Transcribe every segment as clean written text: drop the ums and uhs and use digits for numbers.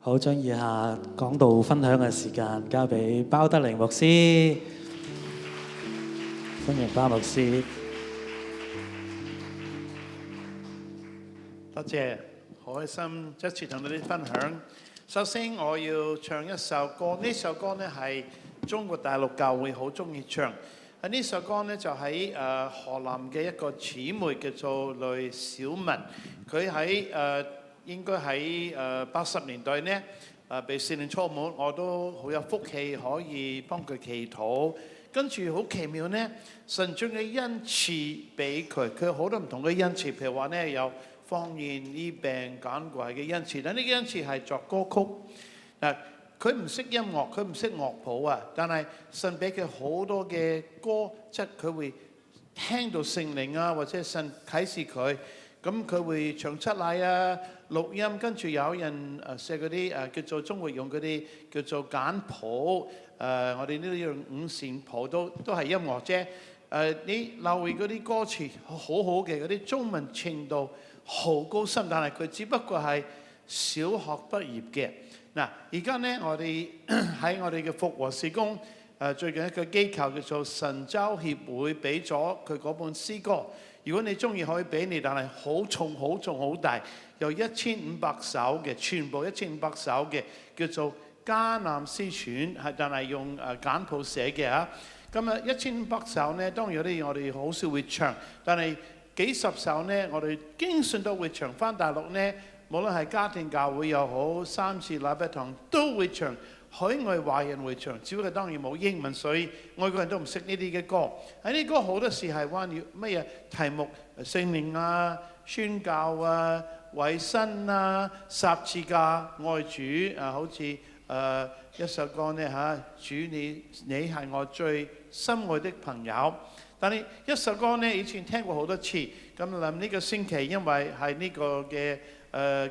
好，將以下講道分享嘅時間交俾包德靈牧師，歡迎包牧師。多謝，好開心一次同你哋分享。首先我要唱一首歌，呢首歌呢係中國大陸教會好中意唱。呢首歌呢就喺河南嘅一個姊妹叫做雷小文，佢喺應該喺80年代呢被聖靈充滿，我都好有福氣可以幫佢祈禱。跟住好奇妙呢，神將嘅恩賜俾佢，佢有好多唔同嘅恩賜，譬如話呢有方言、醫病、趕鬼嘅恩賜，但呢啲恩賜係作歌曲嗱。佢唔識音樂，佢唔識樂譜啊！但係神俾佢好多嘅歌，即係佢會聽到聖靈啊，或者神啟示佢，咁佢會唱出嚟啊，錄音，跟住有人寫嗰啲叫做中國用嗰啲叫做簡譜，我哋呢度用五線譜都係音樂啫。你留意嗰啲歌詞好好嘅，嗰啲中文程度好高深，但係佢只不過係小學畢業嘅。嗱，而家呢，我哋喺我哋嘅復和事工，最近一個機構叫做神州協會俾咗佢嗰本詩歌。如果你中意可以俾你，但係好重、好重、好大，有1500首嘅，全部1500首嘅，叫做迦南詩選，係但係用簡譜寫嘅嚇。咁啊1500首呢，當然有啲我哋好少會唱，但係幾十首呢，我哋經常都會唱。返大陸呢，無論係家庭教會又好，三次禮拜堂都會唱，海外華人會唱，只不過當然冇英文，所以外國人都唔識呢啲嘅歌。喺呢歌好多時係關於乜嘢題目？聖靈啊、宣教啊、委身啊、十字架、愛主啊，好似一首歌呢嚇，主你係我最心愛的朋友。但係一首歌呢，以前聽過好多次，咁諗呢個星期因為係呢個嘅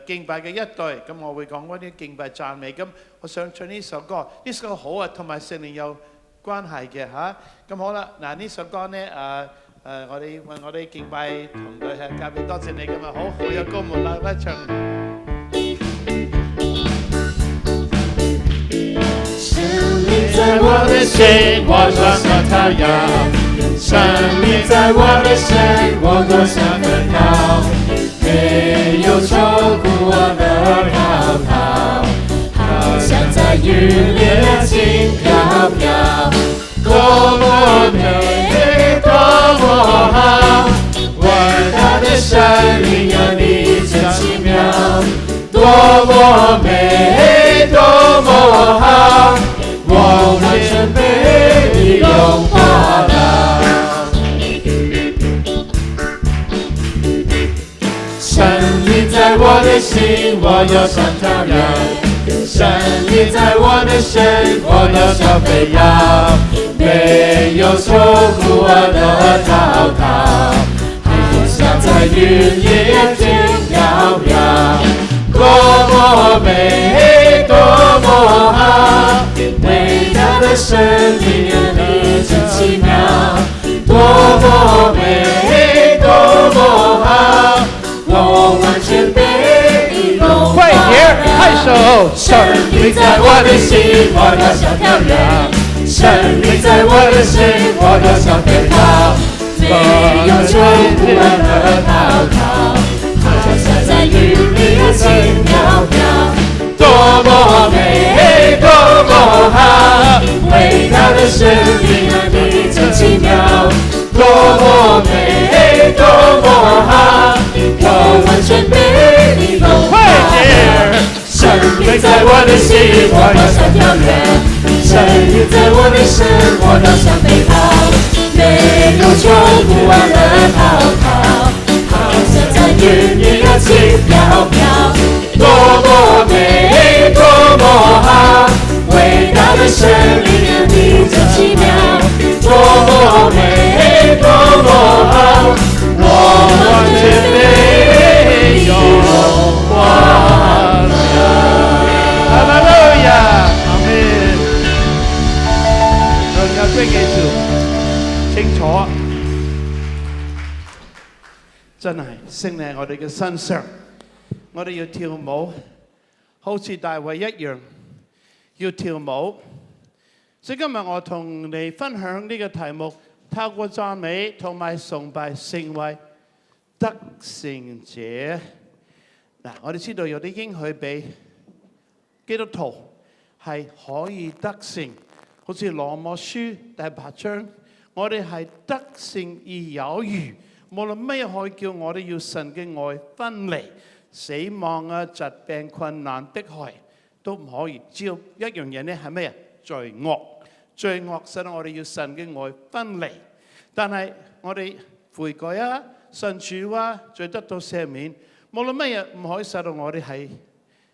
敬拜嘅一隊，咁我會講嗰啲敬拜讚美，咁我想唱呢首歌，呢首歌好啊，同埋聖靈有關係嘅嚇。咁好啦，嗱呢首歌呢我哋為我哋敬拜同隊係交俾多謝你咁啊，好有歌門啦，一唱。生命在我的心，我多想他要；生命在我的身，我多想奔跑。没有愁苦我能逃逃，好像在云里轻飘飘。多麼美，多麼好，偉大的生命有你真奇妙。多麼美，多麼好，我完全被你擁抱了。生命在我的心，我有想跳躍；生命在我的身，我有想飛躍。沒有愁苦我能逃逃，好像在雲裡輕飄飄。多麼美，多麼好，偉大的生命有你真奇妙。多麼美，多麼好，我完全被你擁抱了。快手！生命在我的心，我要想跳躍；生命在我的身，我要想飛跑。沒有愁苦我能逃逃，好像在雲裡輕飄飄。多麼美，多麼好，偉大的生命有你真奇妙。多麼美，多麼好，我完全被你擁抱了。生命在我的心，我要想跳躍；生命在我的身，我要想飛跑。沒有愁苦我能逃逃，好像在雲裡輕飄飄。多麼美，多麼好，偉大的生命有你真奇妙。多麼美，多麼好，我完全被你擁抱了。哈利路亞，阿們。仲有邊幾條清楚？真係聖靈喺我哋嘅身上，我哋要跳舞。好似大衛一樣要跳舞。所以今日我同你分享呢個題目，透過讚美同埋崇拜成為得勝者。嗱，我哋知道有啲應許俾基督徒係可以得勝，好似羅馬書第8章，我哋係得勝而有餘。無論咩可以叫我哋要神嘅愛分離，死亡啊、疾病、困難、迫害都唔可以。只要一樣嘢咧係咩啊？罪惡，罪惡使到我哋要神嘅愛分離。但係我哋悔改啊、信主啊，罪得到赦免。無論乜嘢唔可以使到我哋係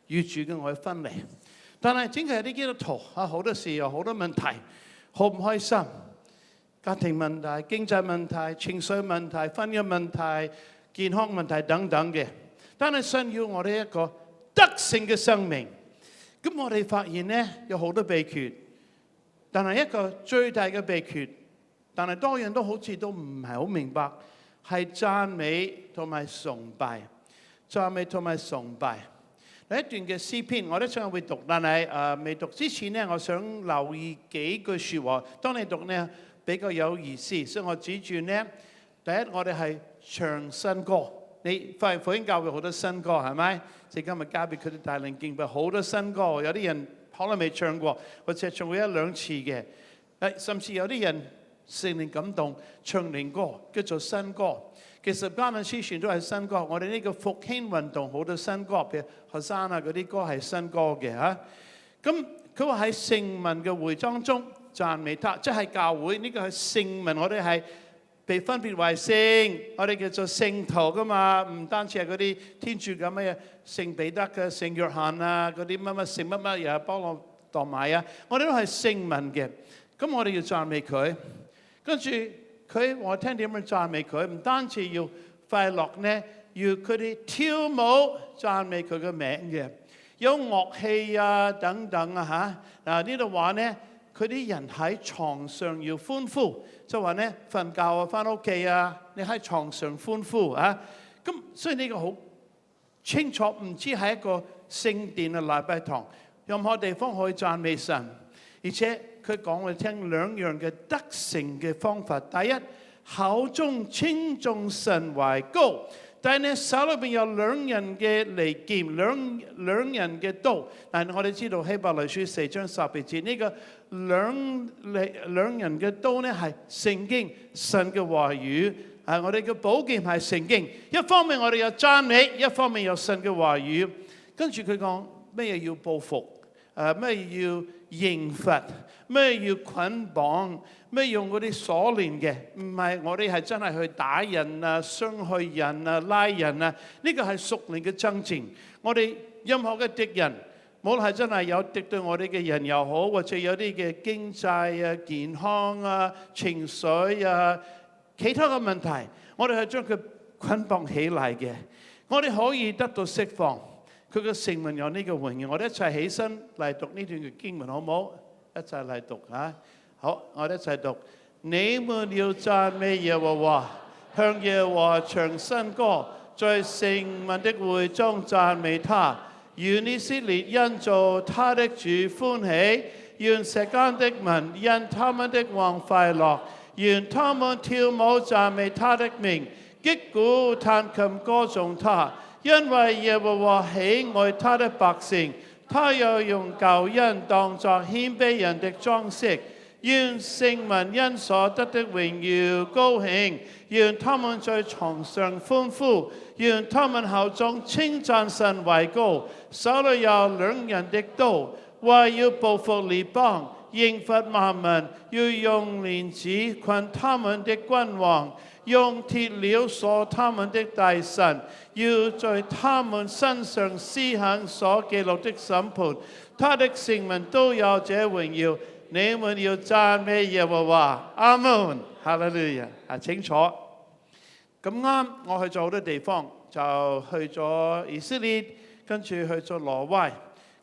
與主嘅愛分離。但係整係有啲基督徒啊，好多時有好多問題，好唔開心。家庭問題、經濟問題、情緒問題、婚姻問題、健康問題等等嘅，但係神要我哋一個得勝嘅生命。咁我哋發現呢，有好多秘訣，但係一個最大嘅秘訣，但係多人都好似都唔係好明白，係讚美同埋崇拜。讚美同埋崇拜。第一段嘅詩篇，我都想會讀，但係未讀之前呢，我想留意幾句説話。當你讀呢，比較有意思，所以我指住呢，第一我哋係唱新歌。你發現福音教會好多新歌係咪？即係今日交俾佢哋帶領敬拜，好多新歌。有啲人可能未唱過，或者唱過一兩次嘅。甚至有啲人聖靈感動唱靈歌，叫做新歌。其實迦南詩全都係新歌。我哋呢個復興運動好多新歌，譬如學生啊嗰啲歌係新歌嘅嚇。咁佢話喺聖民嘅會當中讚美他，即係教會呢個係聖民，我哋係被分別為聖，我哋叫做聖徒噶嘛，唔單止係嗰啲天主咁嘅聖彼得嘅聖約翰啊，嗰啲乜乜聖乜乜嘢幫我當埋啊，我哋都係聖民嘅。咁我哋要讚美佢，跟住我聽點樣讚美佢，唔單止要快樂呢，要佢哋跳舞讚美佢嘅名嘅，有樂器啊等等啊嚇。嗱呢度話呢，佢啲人喺床上要歡呼，就話呢瞓覺啊、翻屋企啊，你喺床上歡呼啊。咁所以呢個好清楚，唔知係一個聖殿啊、禮拜堂，任何地方可以讚美神，而且佢講我哋聽兩樣嘅得勝嘅方法。第一，口中稱頌神為高。但係呢，手裏邊有兩人嘅利劍，兩人嘅刀。但係我哋知道希伯來書4章12節呢個兩人嘅刀呢係聖經神嘅話語。我哋嘅寶劍係聖經。一方面我哋有讚美，一方面有神嘅話語。跟住佢講咩嘢要報復，咩要刑罰，咩要捆綁，咩用嗰啲鎖鏈嘅，唔係我哋係真係去打人啊、傷害人啊、拉人啊，呢個係屬靈嘅爭戰。我哋任何嘅敵人，無論係真係有敵對我哋嘅人又好，或者有啲嘅經濟啊、健康啊、情緒啊、其他嘅問題，我哋係將佢捆綁起嚟嘅，我哋可以得到釋放。佢嘅聖名有呢個榮耀，我哋一齊起身嚟讀呢段嘅經文，好唔好？一齊嚟讀嚇。好，我哋一齊讀。你們要讚美耶和華，向耶和華唱新歌，在聖民的會中讚美他。願以色列因做他的主歡喜，願錫安的民因他們的王快樂，願他們跳舞讚美他的名，擊鼓彈琴歌頌他。因為耶和華喜愛他的百姓，他又用救恩當作謙卑人的裝飾。願聖民因所得的榮耀高興，願他們在床上歡呼，願他們口中稱讚神為高，手裏有兩人的刀，為要報復列邦，刑罰萬民，要用鏈子捆他們的君王，用鐵鏈鎖他們的大臣，要在他們身上施行所記錄的審判。他的聖民都有這榮耀，你們要讚美耶和華。阿門，哈利路亞。請坐。咁啱，我去咗好多地方，就去咗以色列，跟住去咗挪威。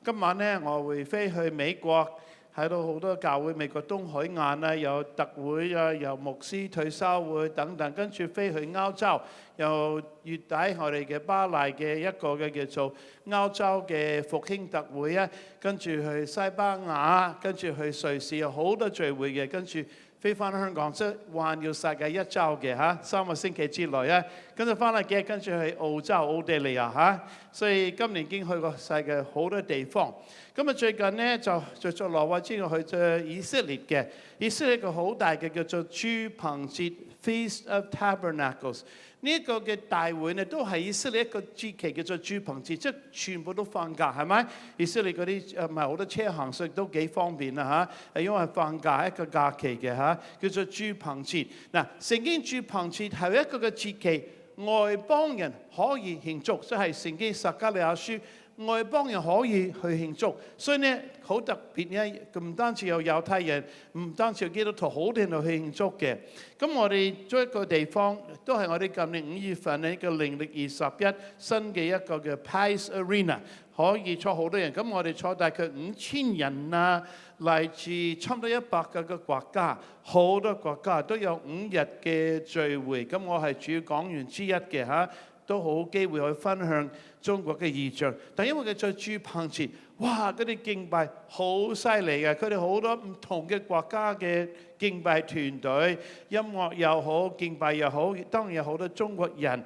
今晚呢，我會飛去美國，睇到好多教會，美國東海岸啊，有特會啊，有牧師退休會等等，跟住飛去歐洲，又月底我哋嘅巴黎嘅一個嘅叫做歐洲嘅復興特會啊，跟住去西班牙，跟住去瑞士，有好多聚會嘅，跟住飛翻香港，即係環繞世界一周嘅嚇，3個星期之內啊，跟住翻嚟嘅，跟住去澳洲、奧地利啊嚇，所以今年已經去過世界好多地方。咁啊最近呢，就在挪威之外去咗以色列嘅，以色列一個好大嘅叫做住棚節 Feast of Tabernacles。呢一個嘅大會呢，都係以色列一個節期叫做住棚節，即係全部都放假，係咪？以色列嗰啲唔係好多車行，所以都幾方便啦嚇。因為放假一個假期嘅嚇，叫做住棚節。嗱，聖經住棚節係一個嘅節期，外邦人可以慶祝，即係聖經撒迦利亞書。外邦人可以去慶祝，所以呢好特別呢，唔單止有猶太人，唔單止有基督徒，好多人都去慶祝嘅。咁我哋做一個地方，都係我哋今年5月份呢個靈曆21新嘅一個嘅 Pais Arena， 可以坐好多人。咁我哋坐大概5000人啊，嚟自差唔多100個國家，好多國家都有5日嘅聚會。咁我係主要講員之一嘅嚇。都好機會去分享中國嘅異象，但因為佢在住棚節，哇！嗰啲敬拜好犀利嘅，佢哋好多唔同嘅國家嘅敬拜團隊，音樂又好，敬拜又好，當然有好多中國人。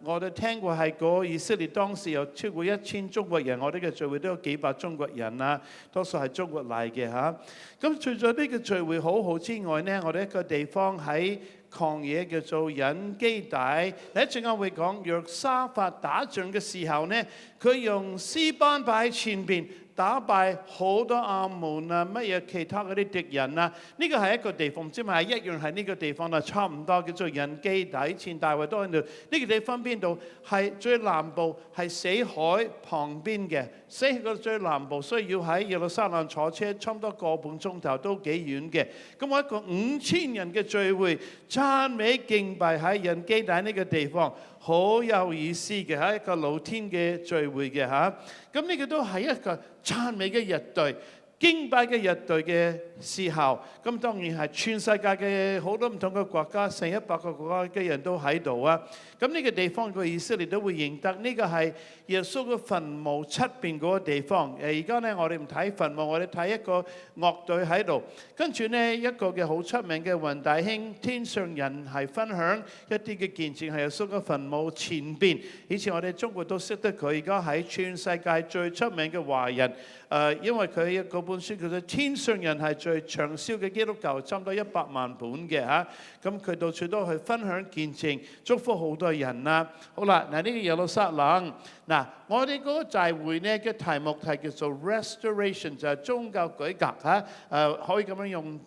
我哋聽過係個以色列當時有超過1000中國人，我哋嘅聚會都有幾百中國人啊，多數係中國嚟嘅嚇。咁除咗呢個聚會好好之外呢，我哋一個地方喺曠野叫做隱基底，一陣間會講約沙法打仗嘅時候呢，佢用詩班擺喺前邊，打敗好多亞門啊，乜嘢其他嗰啲敵人啊。呢個係一個地方，唔知咪係一樣係呢個地方啊，差唔多叫做隱基底。前大衛都喺度。呢個地方邊度？係最南部，係死海旁邊嘅。死海嘅最南部，需要喺耶路撒冷坐車差唔多個半鐘頭，都幾遠嘅。咁我一個5000人嘅聚會，讚美敬拜喺隱基底呢個地方，好有意思嘅，係一個露天嘅聚會嘅嚇。咁呢個都係一個讚美嘅日對，敬拜嘅日對嘅時候，咁當然係全世界嘅好多唔同嘅國家，成100個國家嘅人都喺度啊。咁呢個地方個以色列都會認得，呢個係耶穌嘅墳墓出邊嗰個地方。而家呢，我哋唔睇墳墓，我哋睇一個樂隊喺度。跟住呢，一個嘅好出名嘅雲大兄天上人係分享一啲嘅見證，係耶穌嘅墳墓前邊。以前我哋中國都識得佢，而家喺全世界最出名嘅華人。因為佢嗰本書叫做《天上人》，係最暢銷嘅基督教，差唔多100萬本嘅嚇。咁佢到處都去分享見證，祝福好多人啦。好啦，嗱呢個耶路撒冷，嗱我哋嗰個聚會呢嘅題目係叫做 Restoration， 就係宗教改革嚇。可以咁樣用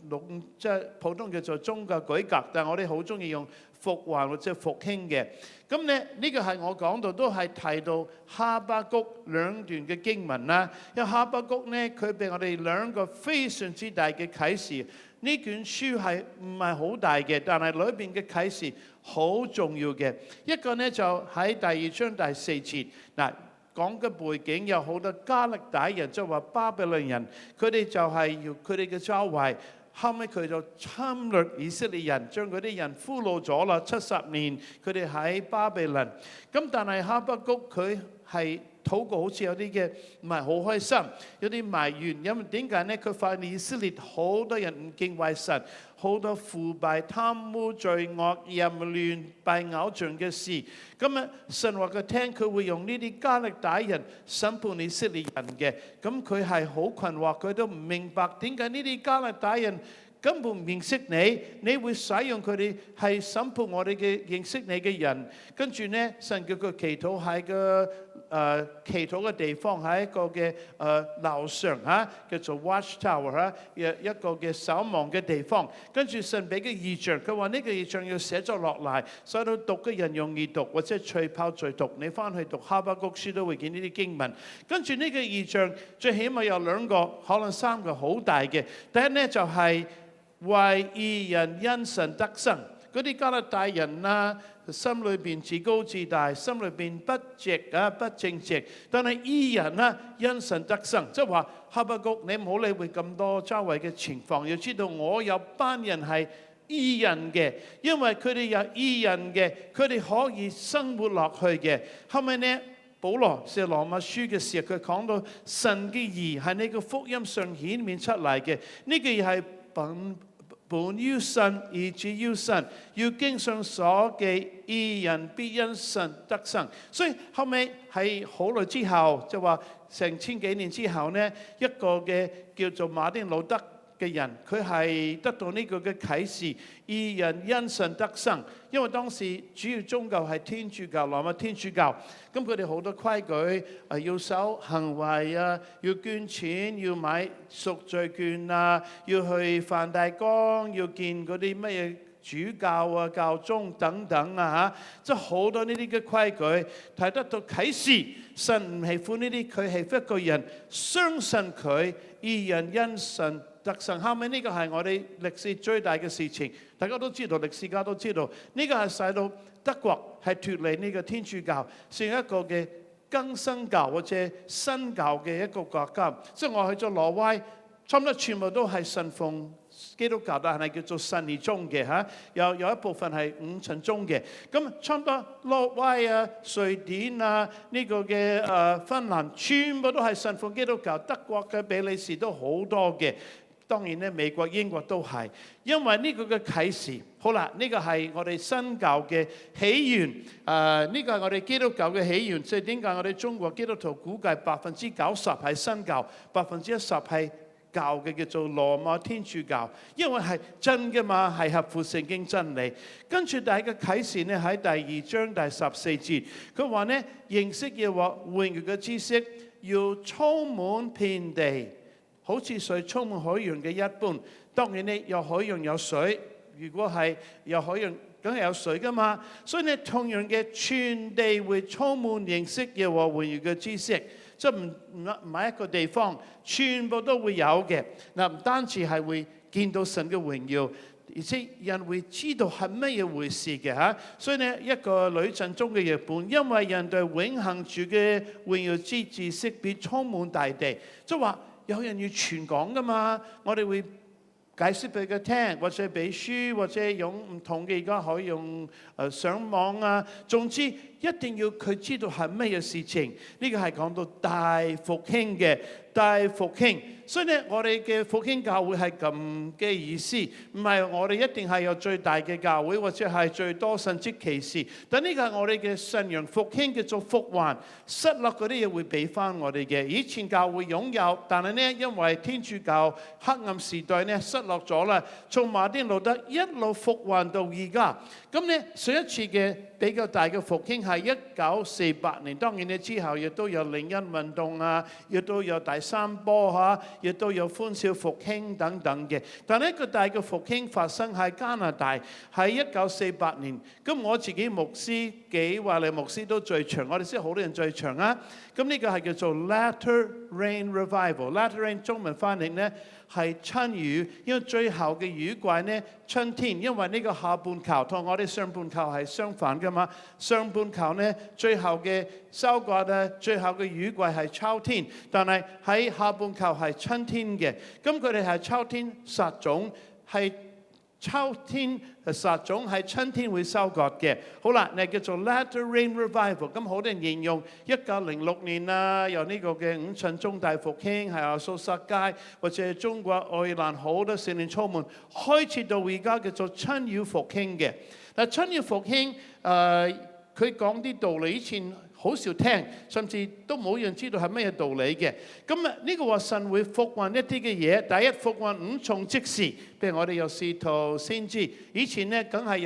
即係普通叫做宗教改革，但係我哋好中意用復還或者復興嘅。咁咧呢個係我講到都係提到哈巴谷2段嘅經文啦。因為哈巴谷呢，佢俾我哋2個非常之大嘅啟示。呢卷書係唔係好大嘅，但係裏邊嘅啟示好重要嘅。一個呢，就喺第2章第4節，嗱講嘅背景有好多加勒底人，即係話巴比倫人，佢哋就係要佢哋嘅周圍。後尾佢就侵略以色列人，將嗰啲人俘虜咗啦，70年佢哋喺巴比倫。咁但係哈巴谷佢係禱告，好似有啲嘅唔係好開心，有啲埋怨。因為點解呢？佢發現以色列好多人唔敬畏神，好多腐敗、貪污、罪惡、淫亂、拜偶像嘅事。咁啊，神話佢聽，佢會用呢啲加勒底人審判以色列人嘅。咁佢係好困惑，佢都唔明白點解呢啲加勒底人根本唔認識你，你會使用佢哋係審判我哋嘅認識你嘅人。跟住呢，神叫佢祈禱喺個祈禱嘅地方，喺一個嘅樓上嚇，叫做 Watchtower 嚇，一個嘅守望嘅地方。跟住神俾個異象，佢話呢個異象要寫咗落嚟，所以讀嘅人容易讀，或者隨泡隨讀。你翻去讀哈巴谷書都會見呢啲經文。跟住呢個異象最起碼有2個，可能3個好大嘅。第一呢，就係為義人因神得生。嗰啲加勒底人啊，心裏邊自高自大，心裏邊不直不正直。但係義人呢，因神得生，即係話哈巴谷，你唔好理會咁多周圍嘅情況，要知道我有班人係義人嘅，因為佢哋有義人嘅，佢哋可以生活落去嘅。後尾呢，保羅寫羅馬書嘅時候，佢講到神嘅義係呢個福音上顯明出嚟嘅，呢個義係本於神，以至於神，要經上所記，義人必因神得生。所以後尾係好耐之後，就話成千幾年之後呢，一個嘅叫做馬丁路德嘅人，佢係得到呢個嘅啟示，義人因神得生。因為當時主要宗教係天主教，羅馬天主教，咁佢哋好多規矩，要守行為啊，要捐錢，要買贖罪券啊，要去梵蒂岡，要見嗰啲乜嘢主教啊、教宗等等啊嚇，即係好多呢啲嘅規矩，睇得到啟示，神唔喜歡呢啲，佢係一個人相信佢，義人因神得生。後尾呢個係我哋歷史最大嘅事情，大家都知道，歷史家都知道，呢個係使到德國係脫離呢個天主教，成一個嘅更新教或者新教嘅一個國家。即係我去咗挪威，差唔多全部都係信奉基督教，但係叫做信義宗嘅嚇，有一部分係五旬宗嘅。咁差唔多挪威啊、瑞典啊、呢個嘅芬蘭，全部都係信奉基督教。德國嘅比利時都好多嘅。當然咧，美國、英國都係，因為呢個嘅啟示，好啦，呢個係我哋新教嘅起源，呢個係我哋基督教嘅起源。所以點解我哋中國基督徒估計90%係新教，10%係教嘅叫做羅馬天主教，因為係真嘅嘛，係合乎聖經真理。跟住第一個啟示呢，喺第2章第14節，佢話呢，認識耶和華榮耀嘅知識要充滿遍地，好似水充滿海洋嘅一般。當然呢，有海洋有水，如果係有海洋，梗係有水噶嘛。所以呢，同樣嘅全地會充滿認識耶和華榮耀嘅知識，即係唔係一個地方，全部都會有嘅。嗱，唔單止係會見到神嘅榮耀，而且人會知道係乜嘢回事嘅嚇。所以呢，一個女神中嘅譯本，因為人對永恆住嘅榮耀之知識必充滿大地，即係話有人要傳講噶嘛，我哋會解釋俾佢聽，或者俾書，或者用唔同嘅，而家可以用上網啊。總之一定要佢知道係乜嘢事情。呢個係講到大復興嘅大復興。所以呢，我哋嘅復興教會係咁嘅意思，唔係我哋一定係有最大嘅教會，或者係最多神蹟奇事。但呢個係我哋嘅信仰復興嘅做復還，失落嗰啲嘢會俾翻我哋嘅。以前教會擁有，但係呢，因為天主教黑暗時代呢失落咗啦，從馬丁路德一路復還到而家。咁呢，上一次嘅比較大嘅復興係1948年，當然呢之後亦都有靈恩運動啊，亦都有第三波嚇，亦都有歡笑復興等等嘅。但係一個大嘅復興發生喺加拿大，喺1948年。咁我自己牧師幾位嚟牧師都在場，我哋識好多人在場啊。咁呢個係叫做 Latter Rain Revival。Latter Rain 中文翻譯呢係春雨，因為最後嘅雨季呢春天，因為呢個下半球同我哋上半球係相反噶嘛。上半球呢最後嘅收割啊，最後嘅雨季係秋天，但係喺下半球係春天嘅。咁佢哋係秋天撒種，係秋天撒種，係春天會收割嘅。好啦，你叫做 Latter Rain Revival。咁好多人形容1906年啊，由呢個嘅五旬宗大復興，係亞蘇撒街或者中國愛爾蘭好多聖靈充滿，開始到而家叫做春雨復興嘅。嗱，春雨復興佢講啲道理，以前好少聽，甚至都冇人知道係乜嘢道理嘅。咁啊，呢個話神會復還一啲嘅嘢。第一，復還五重職事，譬如我哋有使徒、先知。以前呢，梗係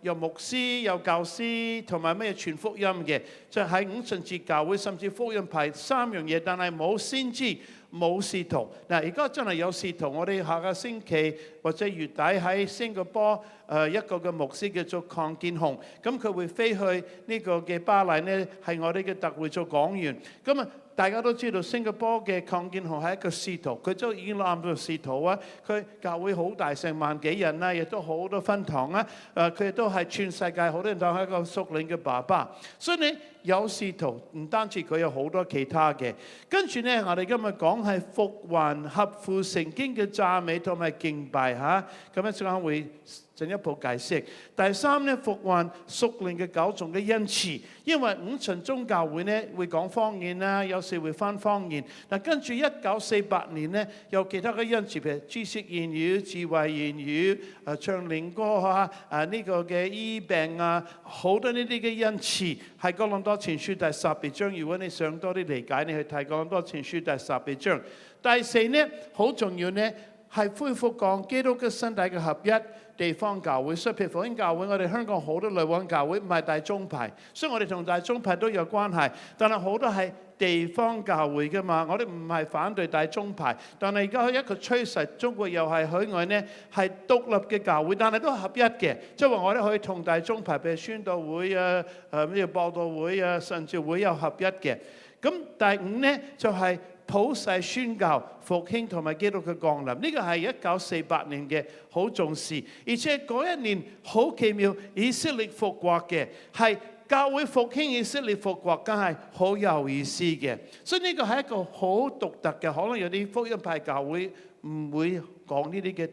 有牧師、有教師同埋咩傳福音嘅，就喺五旬節教會，甚至福音排3樣嘢，但係冇先知、冇使徒。嗱，而家真係有使徒，我哋下個星期或者月底喺新加坡一個嘅牧師叫做鄺建雄，咁佢會飛去呢個嘅巴黎呢，係我哋嘅特會做講員。咁啊，大家都知道新加坡嘅鄺建雄係一個使徒，佢都已經攬到使徒啊。佢教會好大，成萬幾人啦，亦都好多分堂啊。佢亦都係全世界好多人當係一個屬靈嘅爸爸。所以你有使徒，唔單止佢有好多其他嘅。跟住呢，我哋今日講係復還合乎聖經嘅讚美同埋敬拜嚇。咁一陣間會進一步解釋。第三呢，復還屬靈嘅九種嘅恩賜，因為五旬宗教會呢會講方言啦，有時會翻方言。嗱，跟住1948年呢，有其他嘅恩賜，譬如知識言語、智慧言語、唱靈歌啊、呢個嘅醫病啊，好多呢啲嘅恩賜係哥林多前書第12章。如果你想多啲理解，你去睇哥林多前書第12章。第四呢，好重要呢，係恢復講基督嘅身體嘅合一。地方教會，所以譬如福音教會，我哋香港好多女王教會唔係大宗派，所以我哋同大宗派都有關係。但係好多係地方教會㗎嘛，我哋唔係反對大宗派，但係而家一個趨勢，中國又係海外呢係獨立嘅教會，但係都係合一嘅，即係話我哋可以同大宗派，譬如宣道會啊、咩佈道會啊、神召會有合一嘅。咁第五呢就係普世宣教復興同埋基督嘅降臨，呢個係1948年嘅好重視，而且嗰一年好奇妙，以色列復國嘅係教會復興，以色列復國，梗係好有意思嘅。所以呢個係一個好獨特嘅，可能有啲福音派教會唔會講呢啲嘅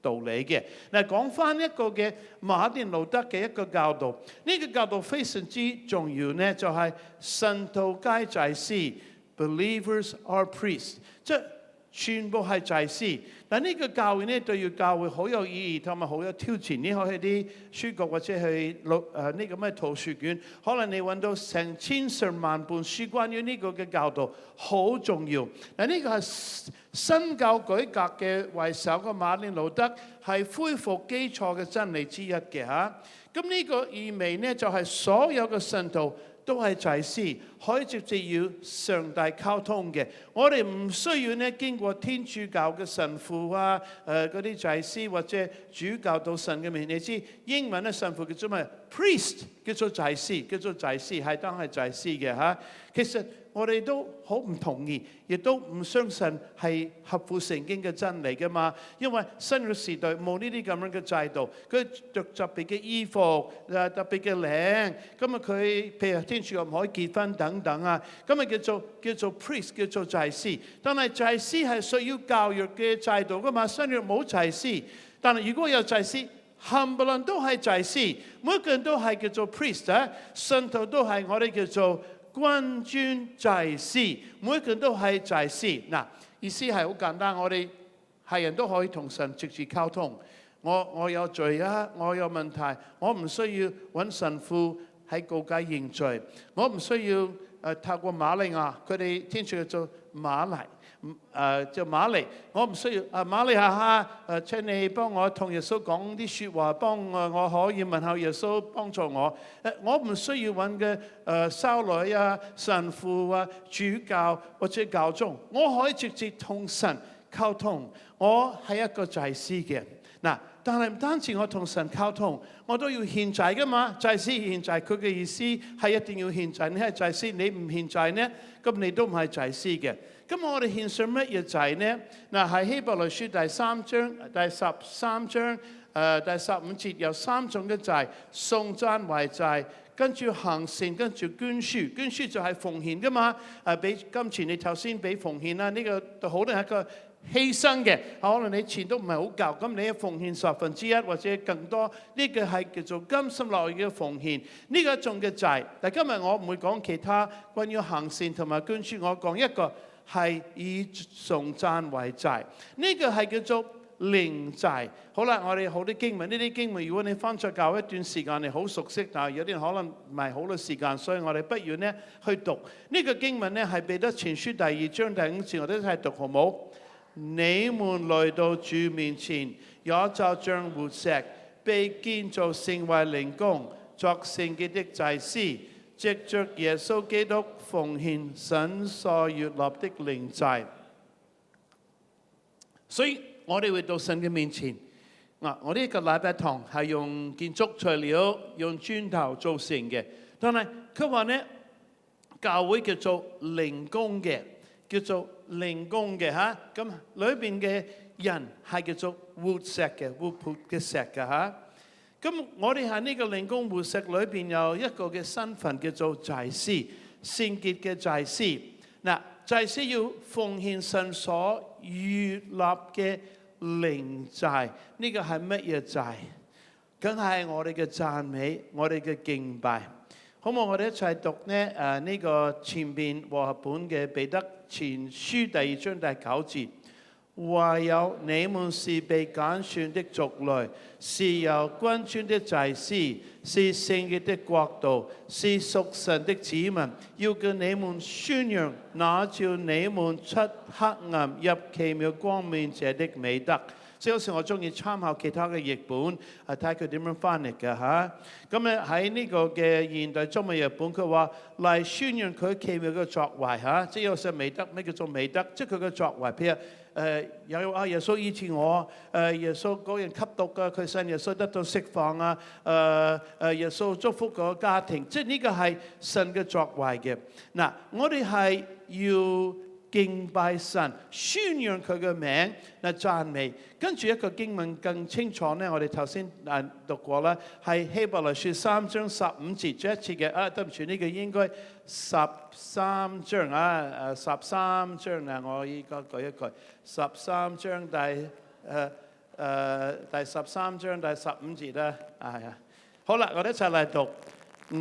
道理嘅。嗱，講翻一個嘅馬丁路德嘅一個教導，呢個教導非常之重要呢，就係信徒皆祭司。Believers are priests， 即係全部係祭司。但呢個教會呢，對教會好有意義同埋好有挑戰。你可以去啲書局或者去呢個咩圖書館，可能你揾到成千上萬本書關於呢個嘅教導，好重要。嗱，呢個係新教改革嘅為首嘅馬丁路德係恢復基礎嘅真理之一嘅嚇。咁呢個意味呢，就係所有嘅信徒都係祭司，可以直接與上帝溝通嘅。我哋唔需要呢經過天主教嘅神父啊、嗰啲祭司或者主教到神嘅面。你知英文咧神父叫做咩 ？priest 叫做祭司，係當係祭司嘅嚇。其實我哋都好唔同意，亦都唔相信係合乎聖經嘅真理㗎嘛。因為新約時代冇呢啲咁樣嘅制度，佢着特別嘅衣服、特別嘅領，咁啊佢譬如天主教唔可以結婚等等啊，咁啊叫做 priest 叫做祭司。但係祭司係需要教育嘅制度㗎嘛，新約冇祭司。但係如果有祭司，冚唪唥都係祭司，每一個人都係叫做 priest 啊，信徒都係我哋叫做君尊祭司，每一個人都係祭司。嗱，意思係好簡單，我哋係人都可以同神直接溝通。我有罪啊，我有問題，我唔需要揾神父喺告解認罪，我唔需要透過瑪利亞，佢哋天主叫做瑪麗。就瑪麗，我唔需要瑪麗下請你幫我同耶穌講啲説話，幫我可以問候耶穌幫助我。我唔需要揾嘅修女啊、神父啊、主教或者教宗，我可以直接同神溝通。我係一個祭司嘅嗱，但係唔單止我同神溝通，我都要獻祭噶嘛。祭司獻祭，佢嘅意思係一定要獻祭。你係祭司，你唔獻祭呢，咁你都唔係祭司嘅。咁我哋獻上乜嘢祭呢？嗱，係希伯來書第13章第13章第15節有3種嘅祭：頌讚為祭，跟住行善，跟住捐輸。捐輸就係奉獻噶嘛。俾金錢，你頭先俾奉獻啦，呢個好多係一個犧牲嘅。可能你錢都唔係好夠，咁你奉獻1/10或者更多，呢個係叫做甘心樂意嘅奉獻。呢個一種嘅祭。但今日我唔會講其他關於行善同埋捐輸，我講一個。係以頌讚為祭，呢個係叫做靈祭。好啦，我哋好啲經文，呢啲經文如果你翻咗教一段時間，你好熟悉，但係有啲可能唔係好多時間，所以我哋不如呢去讀呢個經文呢係彼得前書第2章第5節，我哋一齊讀好冇？你們來到主面前，也就像活石，被建造成為靈宮，作聖潔的祭司。藉着耶穌基督奉獻神所悅納的靈祭，所以我哋會到神嘅面前，我呢個禮拜堂係用建築材料、用磚頭做成嘅，但係佢話呢，教會叫做靈宮嘅，嚇，咁裏邊嘅人係叫做活石嘅，活潑嘅石嘅嚇。咁我哋喺呢個靈宮活石裏邊有一個嘅身份叫做祭司，聖潔嘅祭司。祭司要奉獻神所預立嘅靈祭，呢個係乜嘢祭？梗係我哋嘅讚美，我哋嘅敬拜。好唔好？我哋一齊讀呢個前邊和合本嘅彼得前書第2章第9節。唯有你們是被揀選的族類，是由君尊的祭司，是聖潔的國度，是屬神的子民，要叫你們宣揚那召你們出黑暗入奇妙光明者的美德。即係有時我中意參考其他嘅譯本，睇佢點樣翻譯嘅嚇。咁咧喺呢個嘅現代中文譯本，佢話嚟宣揚佢奇妙嘅作為嚇。即係有時美德，咩叫做美德？即係佢嘅作為，譬如有耶穌醫治我，耶穌嗰人吸毒嘅，佢信耶穌得到釋放啊，耶穌祝福個家庭，即係呢個係神嘅作為嘅。我哋係要敬拜神，宣揚佢嘅名，讚美。跟住一個經文更清楚呢，我哋頭先讀過啦，係希伯來書3章15節，再一次嘅對唔住，呢個應該13章13章我依家舉一舉13章第13章第15節啦，好啦，我哋一齊嚟讀。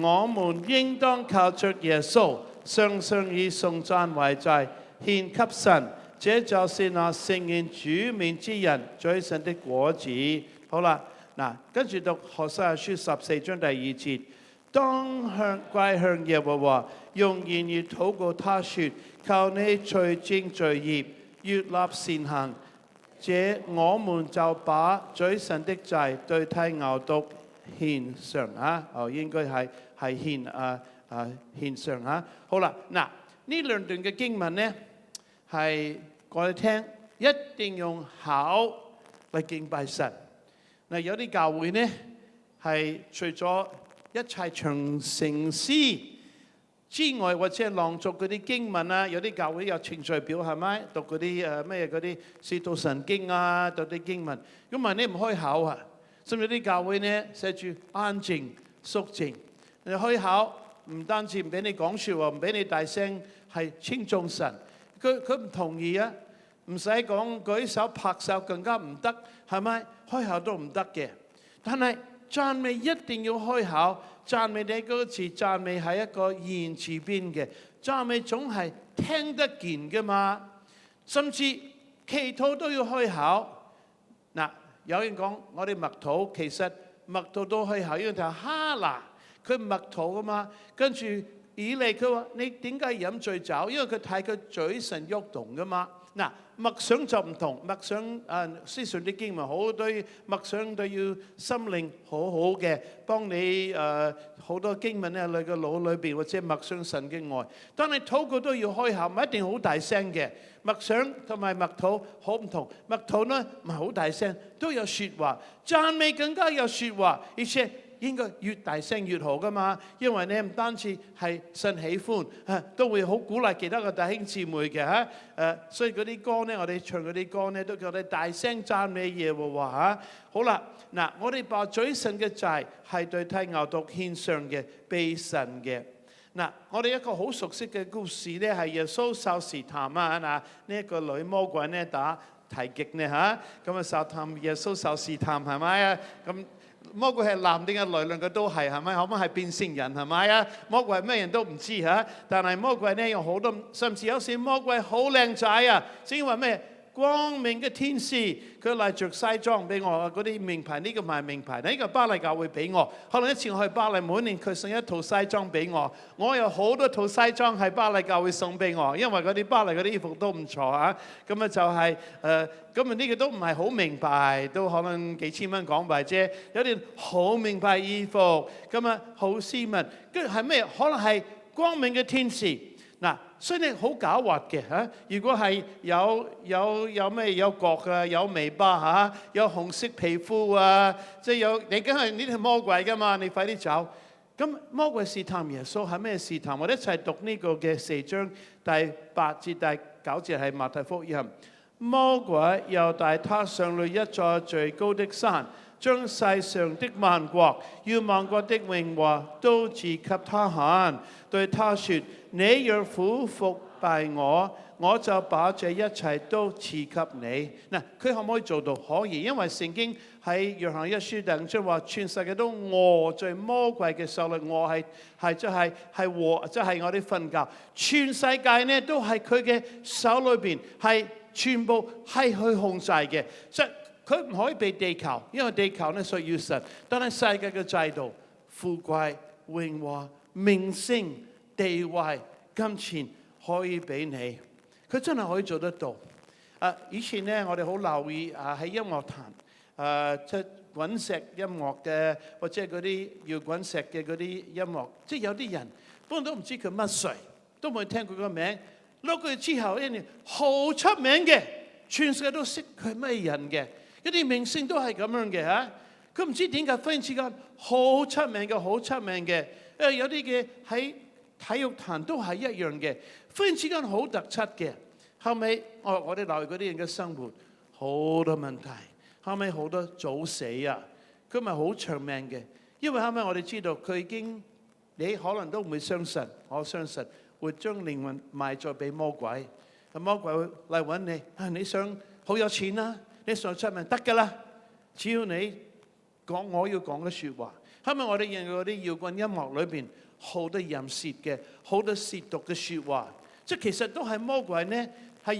我們應當靠着耶穌，常常以頌讚為祭獻給神，這就是那承認主名之人嘴唇的果子。好啦，跟住讀何西阿書14章第2節，當歸向耶和華，用言語禱告他說：求你除淨罪孽，悅納善行。這我們就把嘴唇的祭對替牛犢獻上應該係獻上嚇。好啦，呢兩段嘅經文呢，係我哋聽，一定用口嚟敬拜神。有啲教會呢係除咗一齊唱聖詩之外，或者係朗讀嗰啲經文啊，有啲教會有程序表係咪？讀嗰啲咩嗰啲使徒神經啊，讀啲經文。咁問你唔開口啊？甚至有啲教會呢寫住安靜肅靜，你開口唔單止唔俾你講説話，唔俾你大聲，係稱頌神。佢唔同意啊，唔使講舉手拍手更加唔得，係咪？開口都唔得嘅。但係讚美一定要開口，讚美你嗰個字，讚美係一個言詞邊嘅，讚美總係聽得見㗎嘛。甚至祈禱都要開口。有人講我哋默禱，其實默禱都開口，因為就係哈拿，佢默禱㗎嘛。跟住以利佢話：你點解飲醉酒？因為佢睇佢嘴唇喐動㗎嘛。默想就唔同，默想思想啲經文好，對默想都要心靈好好嘅，幫你好多經文咧喺個腦裏邊，或者默想神嘅愛。但係禱告都要開口，唔一定好大聲嘅。默想同埋默禱好唔同，默禱呢唔係好大聲，都有説話；讚美更加有説話，而且應該越大聲越好噶嘛，因為你唔單止係神喜歡，都會好鼓勵其他嘅弟兄姊妹嘅嚇。所以嗰啲歌呢，我哋唱嗰啲歌呢，都叫我哋大聲讚美耶和華嚇。好啦，我哋把嘴唇嘅祭係對替牛犢獻上嘅，俾神嘅。我哋一個好熟悉嘅故事呢，係耶穌受試探啊！呢一個女魔鬼呢打太極呢嚇，咁啊受探耶穌受試探係咪啊？咁魔鬼係男定係女，兩個都係係咪？可唔可以係變性人係咪啊？魔鬼係咩人都唔知嚇，但係魔鬼呢有好多，甚至有時魔鬼好靚仔啊！正因為咩？光明嘅天使，佢嚟着西裝俾我，嗰啲名牌，呢個唔係名牌，呢個巴黎教會俾我。可能一次我去巴黎，每年佢送一套西裝俾我，我有好多套西裝係巴黎教會送俾我，因為嗰啲巴黎嗰啲衣服都唔錯嚇。咁啊就係咁啊呢個都唔係好名牌，都可能幾千蚊港幣啫。有啲好名牌衣服，咁啊好斯文，跟住係咩？可能係光明嘅天使。嗱，所以你好狡猾嘅嚇。如果係有咩有角啊，有尾巴嚇，有紅色皮膚啊，即係有你梗係呢啲係魔鬼噶嘛，你快啲走。咁魔鬼試探耶穌係咩試探？我哋一齊讀呢個嘅4章第8至第9節係馬太福音。魔鬼又帶他上了一座最高的山，將世上的萬國與萬國的榮華都賜給他看，對他說：你若俯伏拜我，我就把這一切都賜給你。嗱，佢可唔可以做到？可以，因為聖經喺約翰一書第5章話，全世界都臥在魔鬼嘅手裏，臥係即係我哋瞓覺，全世界呢都係佢嘅手裏邊，係全部係去控制嘅。即係佢唔可以被地球，因為地球呢需要神，但係世界嘅制度、富貴、榮華、名聲、地位、金錢可以俾你，佢真係可以做得到。以前呢，我哋好留意喺音樂壇，即係滾石音樂嘅，或者嗰啲搖滾石嘅嗰啲音樂，即係有啲人本來都唔知佢乜誰，都冇聽佢個名。落佢之後，一年好出名嘅，全世界都識佢咩人嘅，一啲明星都係咁樣嘅嚇。佢唔知點解忽然之間好出名嘅，好出名嘅。有啲嘅喺體育壇都係一樣嘅，忽然之間好突出嘅。後尾我哋留意嗰啲人嘅生活好多問題，後尾好多早死啊，佢咪好長命嘅。因為後尾我哋知道佢已經，你可能都唔會相信，我相信。會將靈魂賣咗俾魔鬼，魔鬼會嚟揾你。你想好有錢啦，你想出名得㗎啦，只要你講我要講嘅説話。後尾我哋認為嗰啲搖滾音樂裏邊好多淫褻嘅，好多褻瀆嘅説話，即係其實都係魔鬼呢，係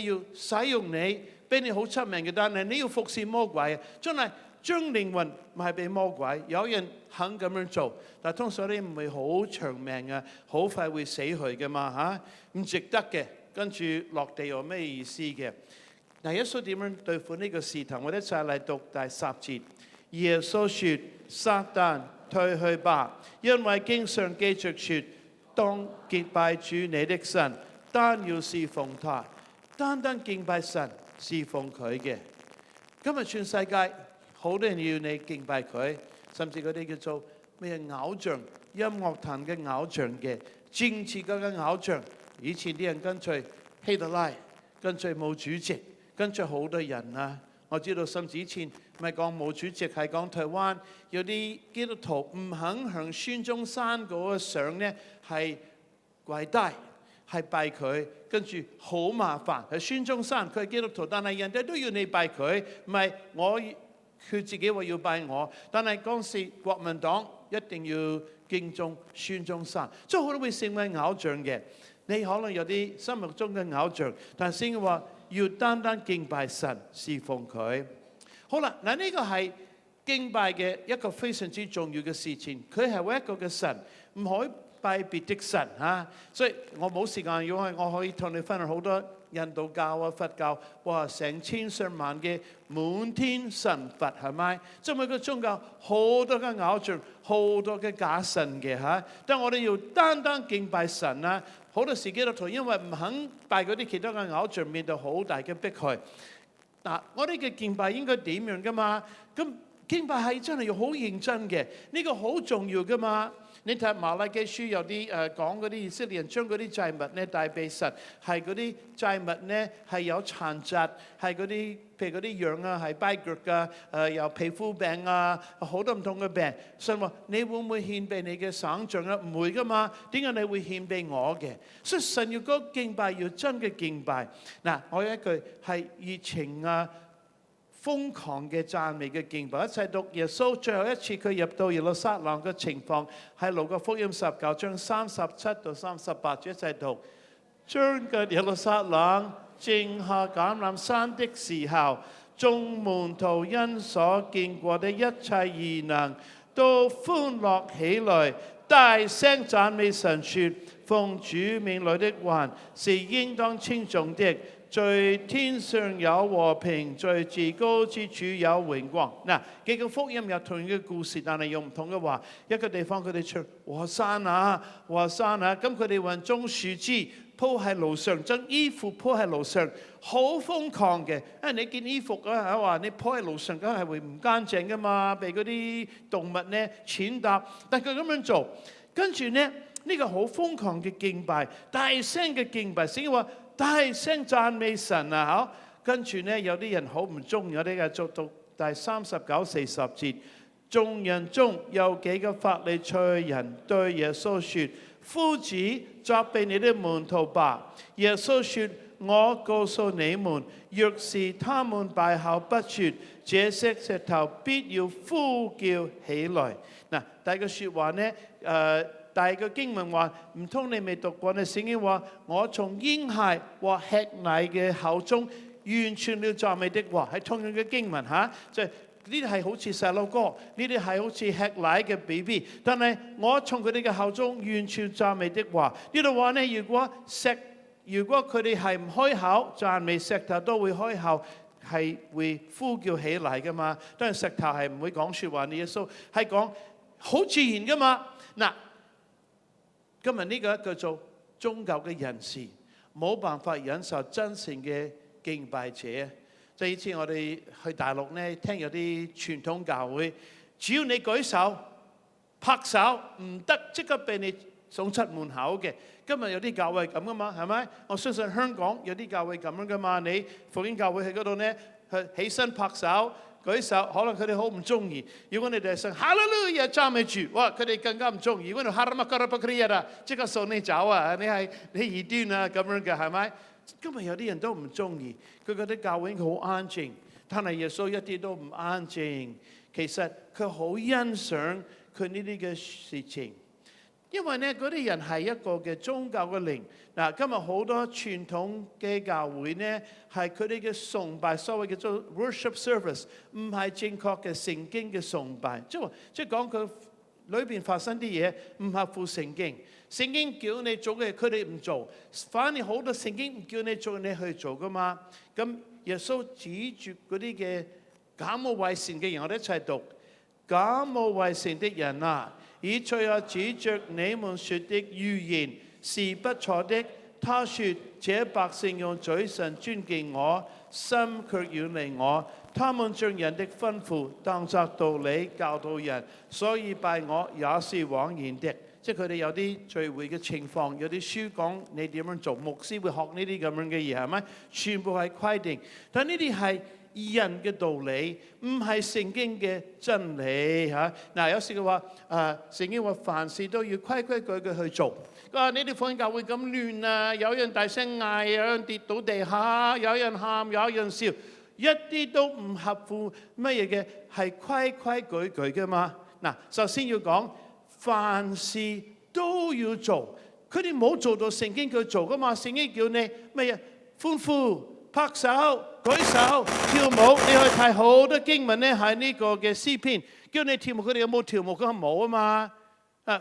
要使用你，俾你好出名嘅。但係你要服侍魔鬼，真係將靈魂賣俾魔鬼。有人肯咁樣做，但係通常你唔會好長命啊，好快會死去嘅嘛嚇，唔值得嘅。跟住落地有咩意思嘅？嗱，耶穌點樣對付呢個試探？我哋一齊嚟讀第10節。耶穌說：撒旦退去吧，因為經上記着說，當敬拜主你的神，單要侍奉他，單單敬拜神，侍奉佢嘅。今日全世界好多人要你敬拜佢。甚至嗰啲叫做咩偶像，音樂壇嘅偶像嘅，政治嘅偶像。以前啲人跟隨希特拉，跟隨毛主席，跟隨好多人啊。我知道甚至以前咪講毛主席係講台灣有啲基督徒唔肯向孫中山嗰個相呢係跪低，係拜佢，跟住好麻煩。係孫中山佢係基督徒，但係人哋都要你拜佢，唔係我。佢自己話要拜我，但係嗰時國民黨一定要敬重孫中山，即係好多會成為偶像嘅。你可能有啲心目中嘅偶像，但係先話要單單敬拜神，侍奉佢。好啦，嗱呢個係敬拜嘅一個非常之重要嘅事情。佢係唯一一個嘅神，唔可以拜別的神嚇。所以我冇時間，如果係我可以同你分享好多。印度教啊、佛教，哇，成千上萬嘅滿天神佛係咪？即係每個宗教好多嘅偶像，好多嘅假神嘅嚇。但係我哋要單單敬拜神啊！好多時基督徒因為唔肯拜嗰啲其他嘅偶像，面對好大嘅迫害。嗱，我哋嘅敬拜應該點樣噶嘛？咁敬拜係真係要好認真嘅，呢個好重要噶嘛。你睇馬拉基書有啲講嗰啲以色列人將嗰啲祭物呢帶俾神，係嗰啲祭物呢係有殘疾，係嗰啲譬如嗰啲羊啊係跛腳㗎，有皮膚病啊，好多唔同嘅病。神話你會唔會獻俾你嘅省長啊？唔會噶嘛，點解你會獻俾我嘅？所以神要嗰敬拜要真嘅敬拜。嗱，我有一句係熱情啊！瘋狂嘅讚美嘅敬拜，一齊讀耶穌最後一次佢入到耶路撒冷嘅情況，係路加福音19章37到38，一齊讀。將近耶路撒冷正下橄欖山的時候，眾門徒因所見過的一切異能，都歡樂起來，大聲讚美神說：奉主名來的還是應當稱頌的。在天上有和平，在至高之處有榮光。嗱，幾個福音有同樣嘅故事，但係用唔同嘅話。一個地方佢哋唱和散那，和散那，咁佢哋揾棕樹枝鋪喺路上，將衣服鋪喺路上，好瘋狂嘅。因為你件衣服啊，話你鋪喺路上，梗係會唔乾淨噶嘛，被嗰啲動物咧踐踏。但佢咁樣做，跟住咧呢個好瘋狂嘅敬拜，大聲嘅敬拜，先話大聲讚美神啊！跟住咧有啲人好唔中意，我哋嘅做到第39、40節。眾人中有幾個法利賽人對耶穌說：夫子，責備你的門徒吧。耶穌說：我告訴你們，若是他們閉口不說，這些石頭必要呼叫起來。嗱，第二個説話呢？第二個經文話，唔通你未讀過呢？聖經話：我從嬰孩或吃奶嘅口中完傳了讚美的話，係同樣嘅經文嚇，就係。呢啲係好似細路哥，呢啲係好似吃奶嘅 BB， 但係我從佢哋嘅口中完全讚美的話。呢度話呢，如果佢哋係唔開口讚美，石頭都會開口，係會呼叫起嚟噶嘛。當然石頭係唔會講説話，你耶穌係講好自然噶嘛。嗱，今日呢個叫做宗教嘅人士，冇辦法忍受真誠嘅敬拜者。就以前我哋去大陸咧，聽有啲傳統教會，只要你舉手拍手唔得，即刻俾你送出門口嘅。今日有啲教會係咁噶嘛，係咪？我相信香港有啲教會咁樣噶嘛。你福音教會喺嗰度咧，去起身拍手舉手，可能佢哋好唔中意。如果你哋係唱哈利路亞讚美主，哇！佢哋更加唔中意。如果你哈拉瑪卡拉巴克利亞啊，即刻送你走啊！你係異端啊咁樣嘅係咪？今日有啲人都唔中意，佢覺得教會好安靜，但係耶穌一啲都唔安靜。其實佢好欣賞佢呢啲嘅事情，因為呢嗰啲人係一個嘅宗教嘅靈。嗱，今日好多傳統嘅教會呢，係佢哋嘅崇拜，所謂叫做 worship service， 唔係正確嘅聖經嘅崇拜，即係講佢裏邊發生啲嘢唔合乎聖經。聖經叫你做嘅，佢哋唔做，反而好多聖經唔叫你做，你去做噶嘛。咁耶穌指住嗰啲嘅假冒為善嘅人，我哋一齊讀：假冒為善的人啊，以賽亞指着你們說的預言是不錯的。他說：這百姓用嘴唇尊敬我，心卻遠離我。他們將人的吩咐當作道理教導人，所以拜我也是枉然的。即係佢哋有啲聚會嘅情況，有啲書講你點樣做，牧師會學呢啲咁樣嘅嘢，係咪？全部係規定，但呢啲係人嘅道理，唔係聖經嘅真理嚇。嗱，有時嘅話，聖經話凡事都要規規矩矩去做。佢話呢啲福音教會咁亂啊，有人大聲嗌，有人跌倒地下，有人喊，有人笑，一啲都唔合乎乜嘢嘅，係規規矩矩嘅嘛。嗱，首先要講。凡事都要做，佢哋冇做到聖經佢做噶嘛？聖經叫你咩嘢？歡呼、拍手、舉手、跳舞。你可以睇好多經文咧，喺呢個嘅詩篇，叫你跳舞，佢哋有冇跳舞？佢話冇啊嘛。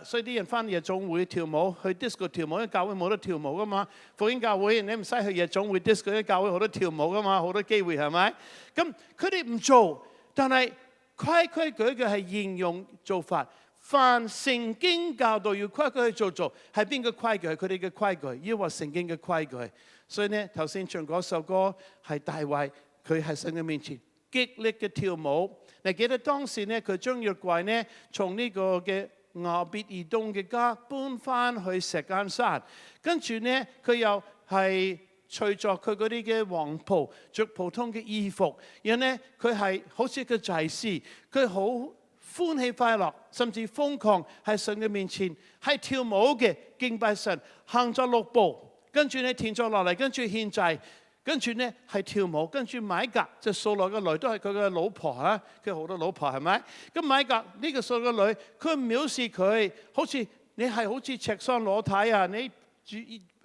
所以啲人翻夜總會跳舞，去 disco 跳舞，因為教會冇得跳舞噶嘛。福音教會你唔使去夜總會 disco，啲教會好多跳舞噶嘛，好多機會係咪？咁佢哋唔做，但係規規矩矩係應用做法。凡聖經教導要規矩去做，係邊個規矩？係佢哋嘅規矩，抑或聖經嘅規矩？所以呢，頭先唱嗰首歌係大衛，佢喺神嘅面前激烈嘅跳舞。你記得當時呢，佢將約櫃呢從呢個嘅俄別以東嘅家搬翻去錫安山，跟住呢佢又係除咗佢嗰啲嘅黃袍，着普通嘅衣服，然後呢佢係好似個祭司，佢好歡喜快樂，甚至瘋狂喺神嘅面前，係跳舞嘅敬拜神，行咗6步，跟住呢停咗落嚟，跟住獻祭，跟住呢係跳舞，跟住買革就掃羅嘅女都係佢嘅老婆嚇，佢好多老婆係咪？咁買革呢個掃羅嘅女，佢藐視佢，好似你係好似赤身裸體啊！你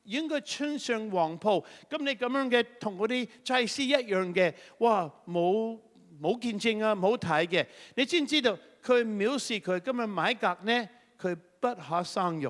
應該穿上黃袍，咁你咁樣嘅同嗰啲祭司一樣嘅，哇冇見證啊，冇睇嘅，你知唔知道？佢藐視佢，今日買革呢，佢不可生育，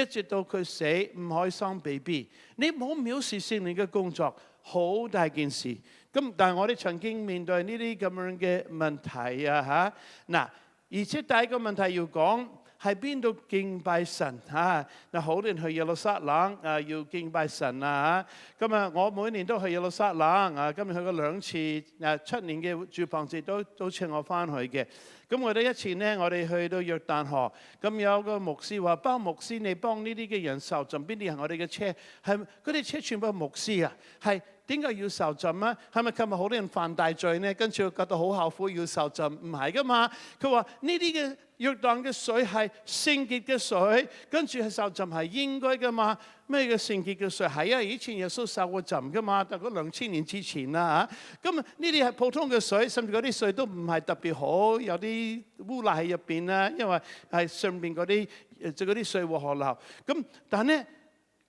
一直到佢死唔可以生 BB。你唔好藐視聖靈嘅工作，好大件事。咁但係我哋曾經面對呢啲咁樣嘅問題啊嗱，而且第一個問題要講。喺邊度敬拜神嚇？嗱，好多人去耶路撒冷要敬拜神啊嚇。咁我每年都去耶路撒冷今年去過2次7年嘅住棚節都請我翻去嘅。咁我哋一次呢，我哋去到約旦河，咁有個牧師話：包牧師你幫呢啲嘅人受浸，邊啲係我哋嘅車？係嗰啲車全部係牧師啊？係點解要受浸啊？係咪今日好多人犯大罪呢？跟住覺得好後悔要受浸？唔係噶嘛。佢話呢啲嘅約旦嘅水係聖潔嘅水，跟住係受浸係應該噶嘛？咩嘅聖潔嘅水？係啊，以前耶穌受過浸噶嘛，但係嗰2000年之前啦嚇。咁呢啲係普通嘅水，甚至嗰啲水都唔係特別好，有啲污泥喺入邊啦，因為係上邊嗰啲水和河流。咁但係咧，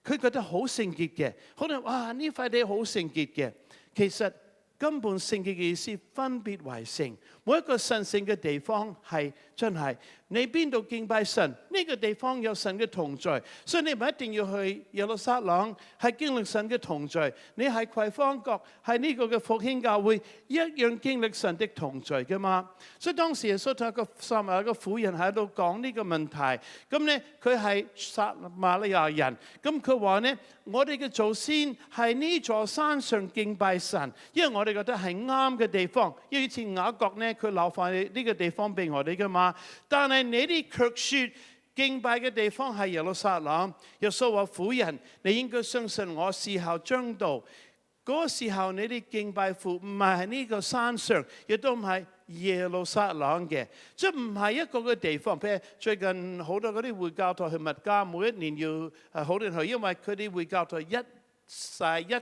佢覺得好聖潔嘅，可能哇呢塊地好聖潔嘅，其實根本聖潔嘅意思分別為聖，每一個神聖嘅地方係真係你邊度敬拜神，呢個地方有神嘅同在，所以你唔一定要去耶路撒冷係經歷神嘅同在，你喺葵芳閣係呢個嘅復興教會一樣經歷神的同在㗎嘛。所以當時耶穌同一個撒瑪利亞嘅婦人喺度講呢個問題，咁咧佢係撒瑪利亞人，咁佢話咧我哋嘅祖先喺呢座山上敬拜神，因為我哋覺得係啱嘅地方，因為以前雅各咧佢留翻呢個地方俾我哋㗎嘛，但係你哋卻説敬拜嘅地方係耶路撒冷。耶穌話：婦人，你應該相信我，時候將到，嗰個時候你哋敬拜父唔係喺呢個山上，亦都唔係耶路撒冷嘅，即係唔係一個嘅地方。譬如最近好多嗰啲會教徒去麥加，每一年要好多人去，因為佢哋會教徒一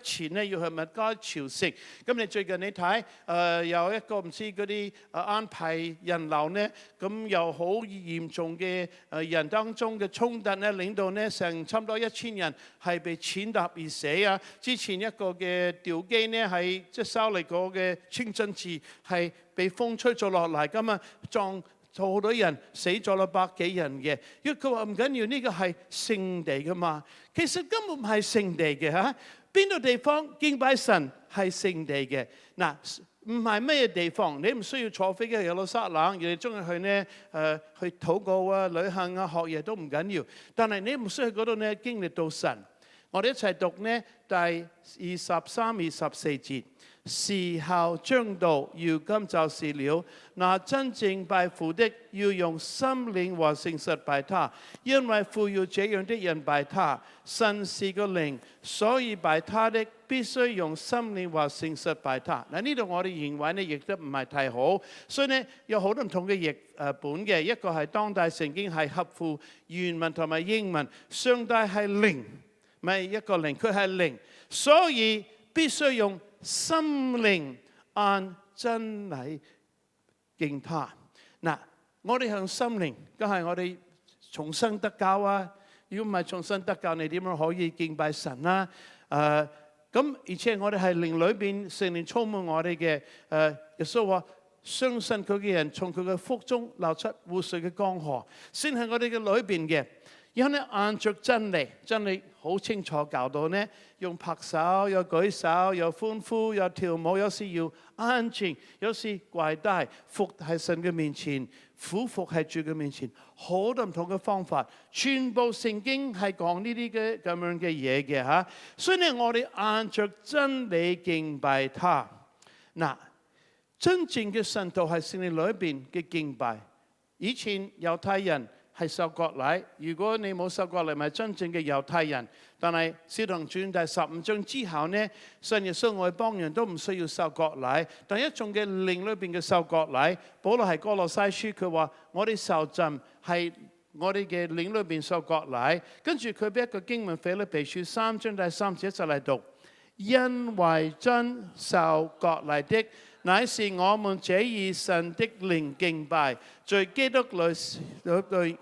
前咧要去麥加朝聖。咁你最近你睇有一個唔知嗰啲安排人流呢，咁又好嚴重嘅人當中嘅衝突呢，令到呢成差唔多1000人係被踐踏而死啊！之前一個嘅吊機呢係即係修理過嘅清真寺係被風吹咗落嚟，咁啊撞好多人死咗啦，100幾人嘅。因為佢話唔緊要，呢個係聖地噶嘛。其實根本唔係聖地嘅嚇。邊度地方敬拜神係聖地嘅？嗱，唔係咩地方，你唔需要坐飛機去耶路撒冷，你中意去呢去禱告啊、旅行啊、學嘢都唔緊要。但係你唔需要去嗰度呢經歷到神。我哋一齊讀呢第23、24節。時候將到，如今就是了。那真正拜父的，要用心靈和誠實拜他，因為父要這樣的人拜他。神是個靈，所以拜他的必須用心靈和誠實拜他。嗱，呢度我哋認為呢譯得唔係太好，所以呢有好多唔同嘅譯本嘅，一個係當代聖經係合乎原文同埋英文，上帝係靈，唔係一個靈，佢係靈，所以必須用心靈按真理敬他。嗱，我哋向心靈，梗係我哋重生得救啊！如果唔係重生得救，你點樣可以敬拜神啊？咁而且我哋係靈裏邊聖靈充滿我哋嘅。耶穌話：相信佢嘅人，從佢嘅腹中流出活水嘅江河，先係我哋嘅裏邊嘅。然後呢，按着真理，真理好清楚教導呢，用拍手，有舉手，有歡呼，有跳舞，有時要安靜，有時跪低，伏喺神嘅面前，俯伏喺主嘅面前，好多唔同嘅方法，全部聖經係講呢啲嘅咁樣嘅嘢嘅嚇。所以呢，我哋按着真理敬拜他。嗱，真正嘅信徒係聖靈裏邊嘅敬拜。以前猶太人係受割禮，如果你冇受割禮，咪真正嘅猶太人。但係《使徒行傳》第15章之後呢，信耶穌外邦人都唔需要受割禮，但一種嘅靈裏邊嘅受割禮。保羅係哥羅西書，佢話我哋受浸係我哋嘅靈裏邊受割禮。跟住佢俾一個經文，腓立比書3章第3節一齊嚟讀：因為真受割禮的，乃是我們這以神的靈敬拜，在基督裏誇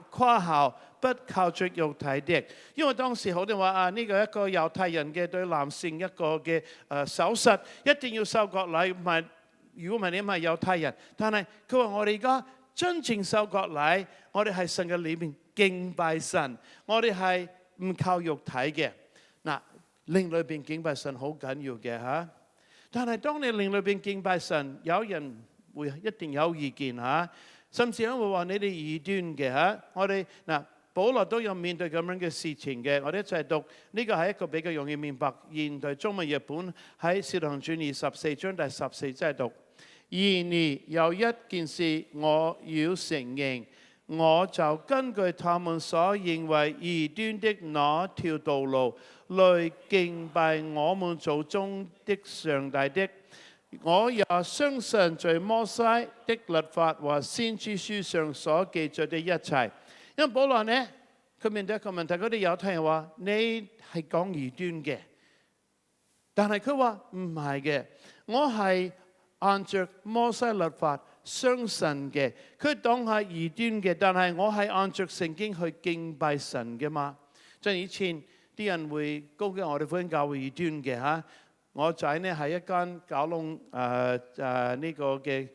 孝，不靠着肉體的。因為當時好多人話呢個一個猶太人嘅對男性一個嘅手術，一定要受割禮，唔係如果唔係你唔係猶太人。但係佢話我哋而家真正受割禮，我哋係神嘅裏面敬拜神，我哋係唔靠肉體嘅。嗱，靈裏邊敬拜神好緊要嘅嚇。但係當你靈裏邊敬拜神，有人會一定有意見嚇，甚至會話你哋異端嘅嚇。我哋嗱，保羅都有面對咁樣嘅事情嘅。我哋一齊讀呢個係一個比較容易明白現代中文譯本，喺《使徒行傳》24章第14節讀。然而有一件事我要承認，我就根據他們所認為異端的那條道路來敬拜我們祖宗的上帝的。我也相信在摩西的律法和先知書上所記載的一切。因為保羅呢，佢面對一個問題，嗰啲猶太人話你係講異端嘅，但係佢話唔係嘅，我係按照摩西律法相信嘅。佢當係異端嘅，但係我係按照聖經去敬拜神嘅嘛。即係以前啲人會攻擊我哋福音教會異端嘅嚇。我仔呢喺一間九龍呢個嘅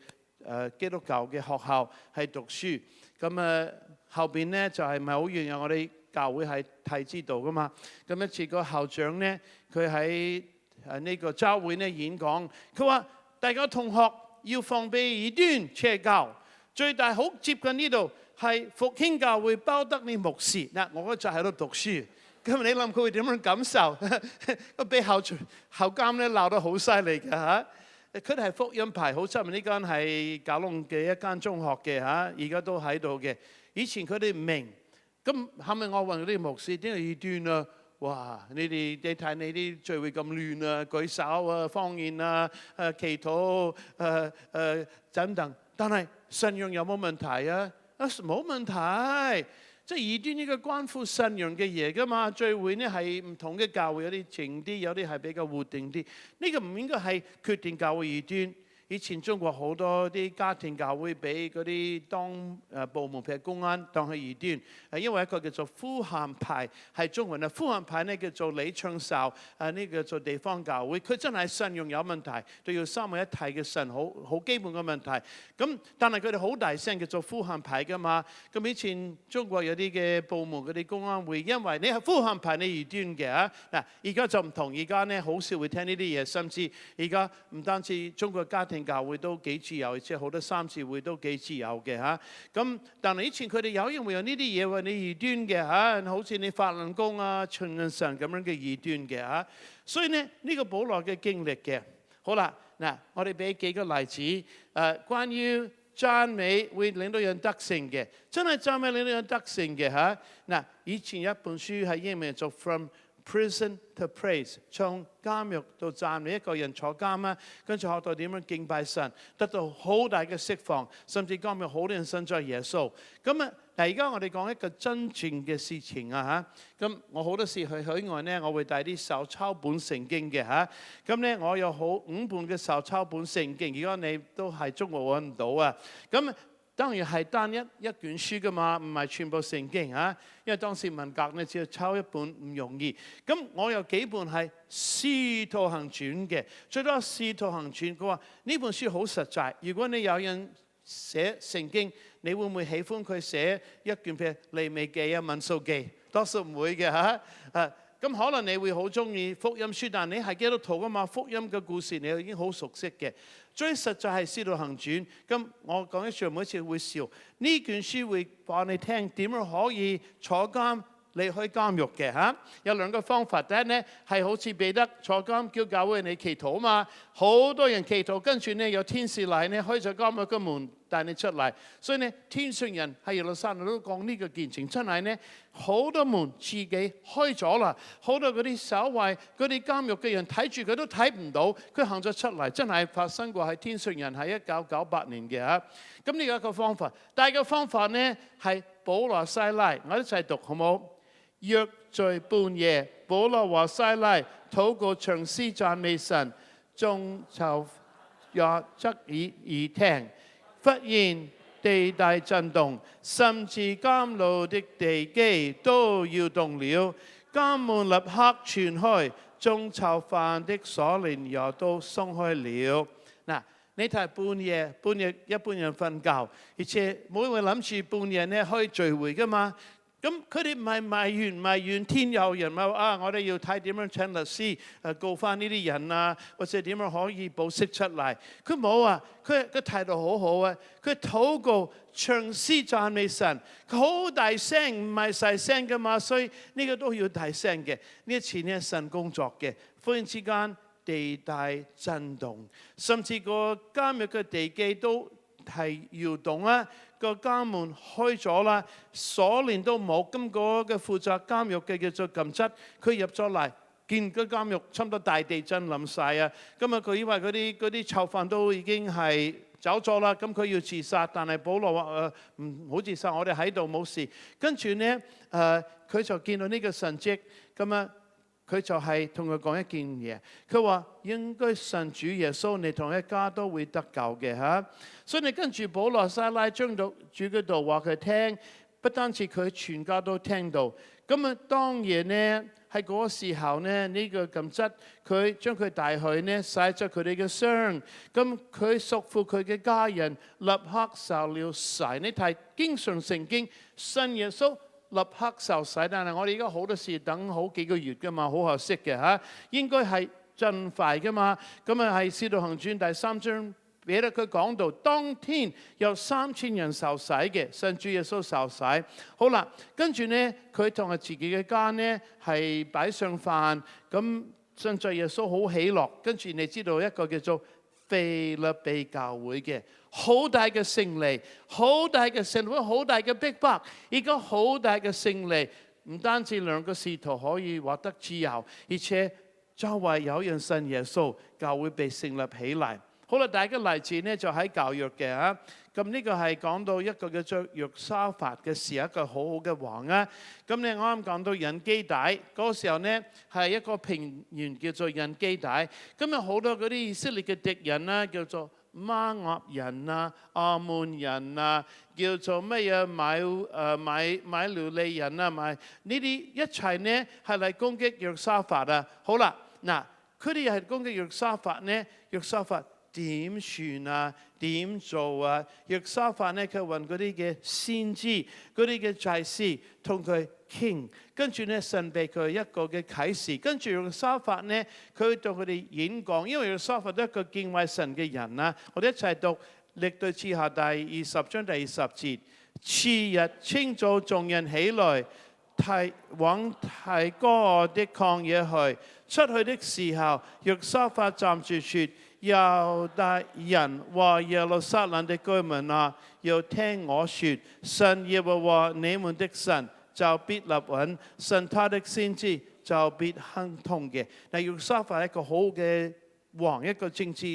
基督教嘅學校係讀書，咁後邊呢就係唔係好遠嘅，我哋教會係太知道噶嘛。咁一次個校長呢，佢喺呢個週會呢演講，佢話大家同學要防備異端邪教，最大好接近呢度係復興教會包德利牧師。嗱，我個仔喺度讀書。咁你諗佢會點樣感受？個俾校監咧鬧得好犀利嘅嚇。佢哋係福音派，好出名呢間係九龍嘅一間中學嘅嚇，而家都喺度嘅。以前佢哋唔明，咁後尾我問嗰啲牧師點解異端啊？哇！你睇你啲聚會咁亂啊，舉手啊，方言啊，祈禱等等。但係信仰有冇問題啊？冇問題。即係異端呢個關乎信仰嘅嘢㗎嘛，聚會呢係唔同嘅教會，有啲靜啲，有啲係比較活定啲。呢個唔應該係決定教會異端。以前中國好多啲家庭教會俾嗰啲當部門譬如公安當係異端，係因為一個叫做呼喊派係中文啊，呼喊派呢叫做李昌壽呢個做地方教會，佢真係信仰有問題，都要三位一體嘅神，好基本嘅問題。咁但係佢哋好大聲叫做呼喊派㗎嘛。咁以前中國有啲嘅部門嗰啲公安會因為你係呼喊派你異端嘅啊。嗱，而家就唔同，而家呢好少會聽呢啲嘢，甚至而家唔單止中國家庭教會都幾自由，即係好多三次會都幾自由嘅嚇。咁但係以前佢哋有因為有呢啲嘢話你異端嘅嚇，好似你法輪功啊、循神咁樣嘅異端嘅嚇。所以呢個保羅嘅經歷嘅。好啦，嗱，我哋俾幾個例子關於讚美會令到人得勝嘅，真係讚美令到人得勝嘅嚇。嗱，以前一本書係英文做 From Prison to Praise， 從監獄到讚美。一個人坐監啊，跟住學到點樣敬拜神，得到好大嘅釋放，甚至監獄好多人信咗耶穌。咁啊，嗱，而家我哋講一個真正嘅事情啊嚇。咁我好多時去海外呢，我會帶啲手抄本聖經嘅嚇。咁呢，我有5本嘅手抄本聖經，如果你都係中國揾唔到啊。咁當然係單一卷書噶嘛，唔係全部聖經嚇。因為當時文革呢，只要抄一本唔容易。咁我有幾本係《使徒行傳》嘅，最多《使徒行傳》。佢話呢本書好實在。如果你有人寫聖經，你會唔會喜歡佢寫一卷譬如利未記啊、民數記？多數唔會嘅嚇。咁可能你會好中意福音書，但你係基督徒噶嘛，福音嘅故事你已經好熟悉嘅。最實在係《使徒行傳》。咁我講一次，每一次會笑。呢卷書會話你聽點樣可以坐監離開監獄嘅嚇。有2個方法。第一呢係好似彼得坐監叫教會你祈禱啊嘛，好多人祈禱，跟住呢有天使嚟呢開咗監獄嘅門帶你出嚟。所以呢天上人喺耶路撒冷都講呢個見證，真係呢好多門自己開咗啦，好多嗰啲守衛嗰啲監獄嘅人睇住佢都睇唔到，佢行咗出嚟，真係發生過喺天上人喺1998年嘅嚇。咁呢個一個方法。第二個方法呢係保羅西拉，我一齊讀好冇？約在半夜，保羅和西拉禱告唱詩讚美神，眾囚也側耳聽。忽然地大震動，甚至監牢的地基都搖動了，監門立刻傳開，眾囚犯的鎖鏈也都鬆開了。嗱，你睇半夜一般人瞓覺，而且冇人會諗住半夜呢可以聚會噶嘛。咁佢哋唔係埋怨天有人嘛啊！我哋要睇點樣請律師告翻呢啲人啊，或者點樣可以保釋出嚟？佢冇啊！佢個態度好好啊！佢禱告、唱詩讚美神，佢好大聲，唔係細聲噶嘛，所以呢個都要大聲嘅。呢一次呢神工作嘅，忽然之間地大震動，甚至個監獄嘅地基都係搖動啦。個監門開咗啦，鎖鏈都冇。咁嗰個負責監獄嘅叫做禁質，佢入咗嚟，見個監獄差唔多大地震冧晒啊！咁啊，佢以為嗰啲囚犯都已經係走咗啦，咁佢要自殺，但係保羅話唔好自殺，我哋喺度冇事。跟住呢，佢就見到呢個神蹟，咁啊。佢就係同佢講一件嘢，佢話應該信主耶穌，你同一家都會得救嘅嚇。所以你跟住保羅西拉將到主嗰度話佢聽，不單止佢全家都聽到。咁啊，當然呢，喺嗰個時候呢，呢個禁質佢將佢帶去呢，洗咗佢哋嘅傷。咁佢屬乎佢嘅家人立刻受了洗。你睇經常聖經信耶穌。立刻受洗，但係我哋而家好多時等好幾個月噶嘛，好可惜嘅嚇。應該係盡快噶嘛。咁啊係《使徒行傳》第3章，彼得佢講到當天有3000人受洗嘅，信主耶穌受洗。好啦，跟住呢，佢同埋自己嘅家呢係擺上飯，咁信主耶穌好喜樂。跟住你知道一個叫做腓立比教會嘅。好大嘅勝利，好大嘅勝利，好大嘅逼迫，而家好大嘅勝利。唔單止兩個使徒可以獲得自由，而且周圍有人信耶穌，教會被成立起嚟。好啦，第一個例子呢就喺舊約嘅嚇。咁呢個係講到一個叫做約沙法嘅時候，一個好好嘅王啊。咁你啱啱講到人基底嗰個時候呢，係一個平原叫做人基底。咁有好多嗰啲以色列嘅敵人啦，叫做摩押人啊、亞門人啊，叫做乜嘢買流利人啊，呢啲一齊呢係嚟攻擊約沙法啊。好啦，嗱，佢哋係攻擊約沙法呢，約沙法點算啊？點做啊？約沙法呢，佢揾嗰啲嘅先知、嗰啲嘅祭司同佢傾，跟住呢神俾佢一個嘅啟示，跟住約沙法呢，佢對佢哋演講，因為約沙法都係一個敬畏神嘅人啊。我哋一齊讀歷代志下第20章第20節。次日清早，眾人起來，往提哥的曠野去。出去的時候，約沙法站住說：猶大人和耶路撒冷的居民啊，要聽我說，神耶和華你們的神就必立穩，信他的先知就必亨通嘅。嗱，約沙法係一個好嘅王，一個政治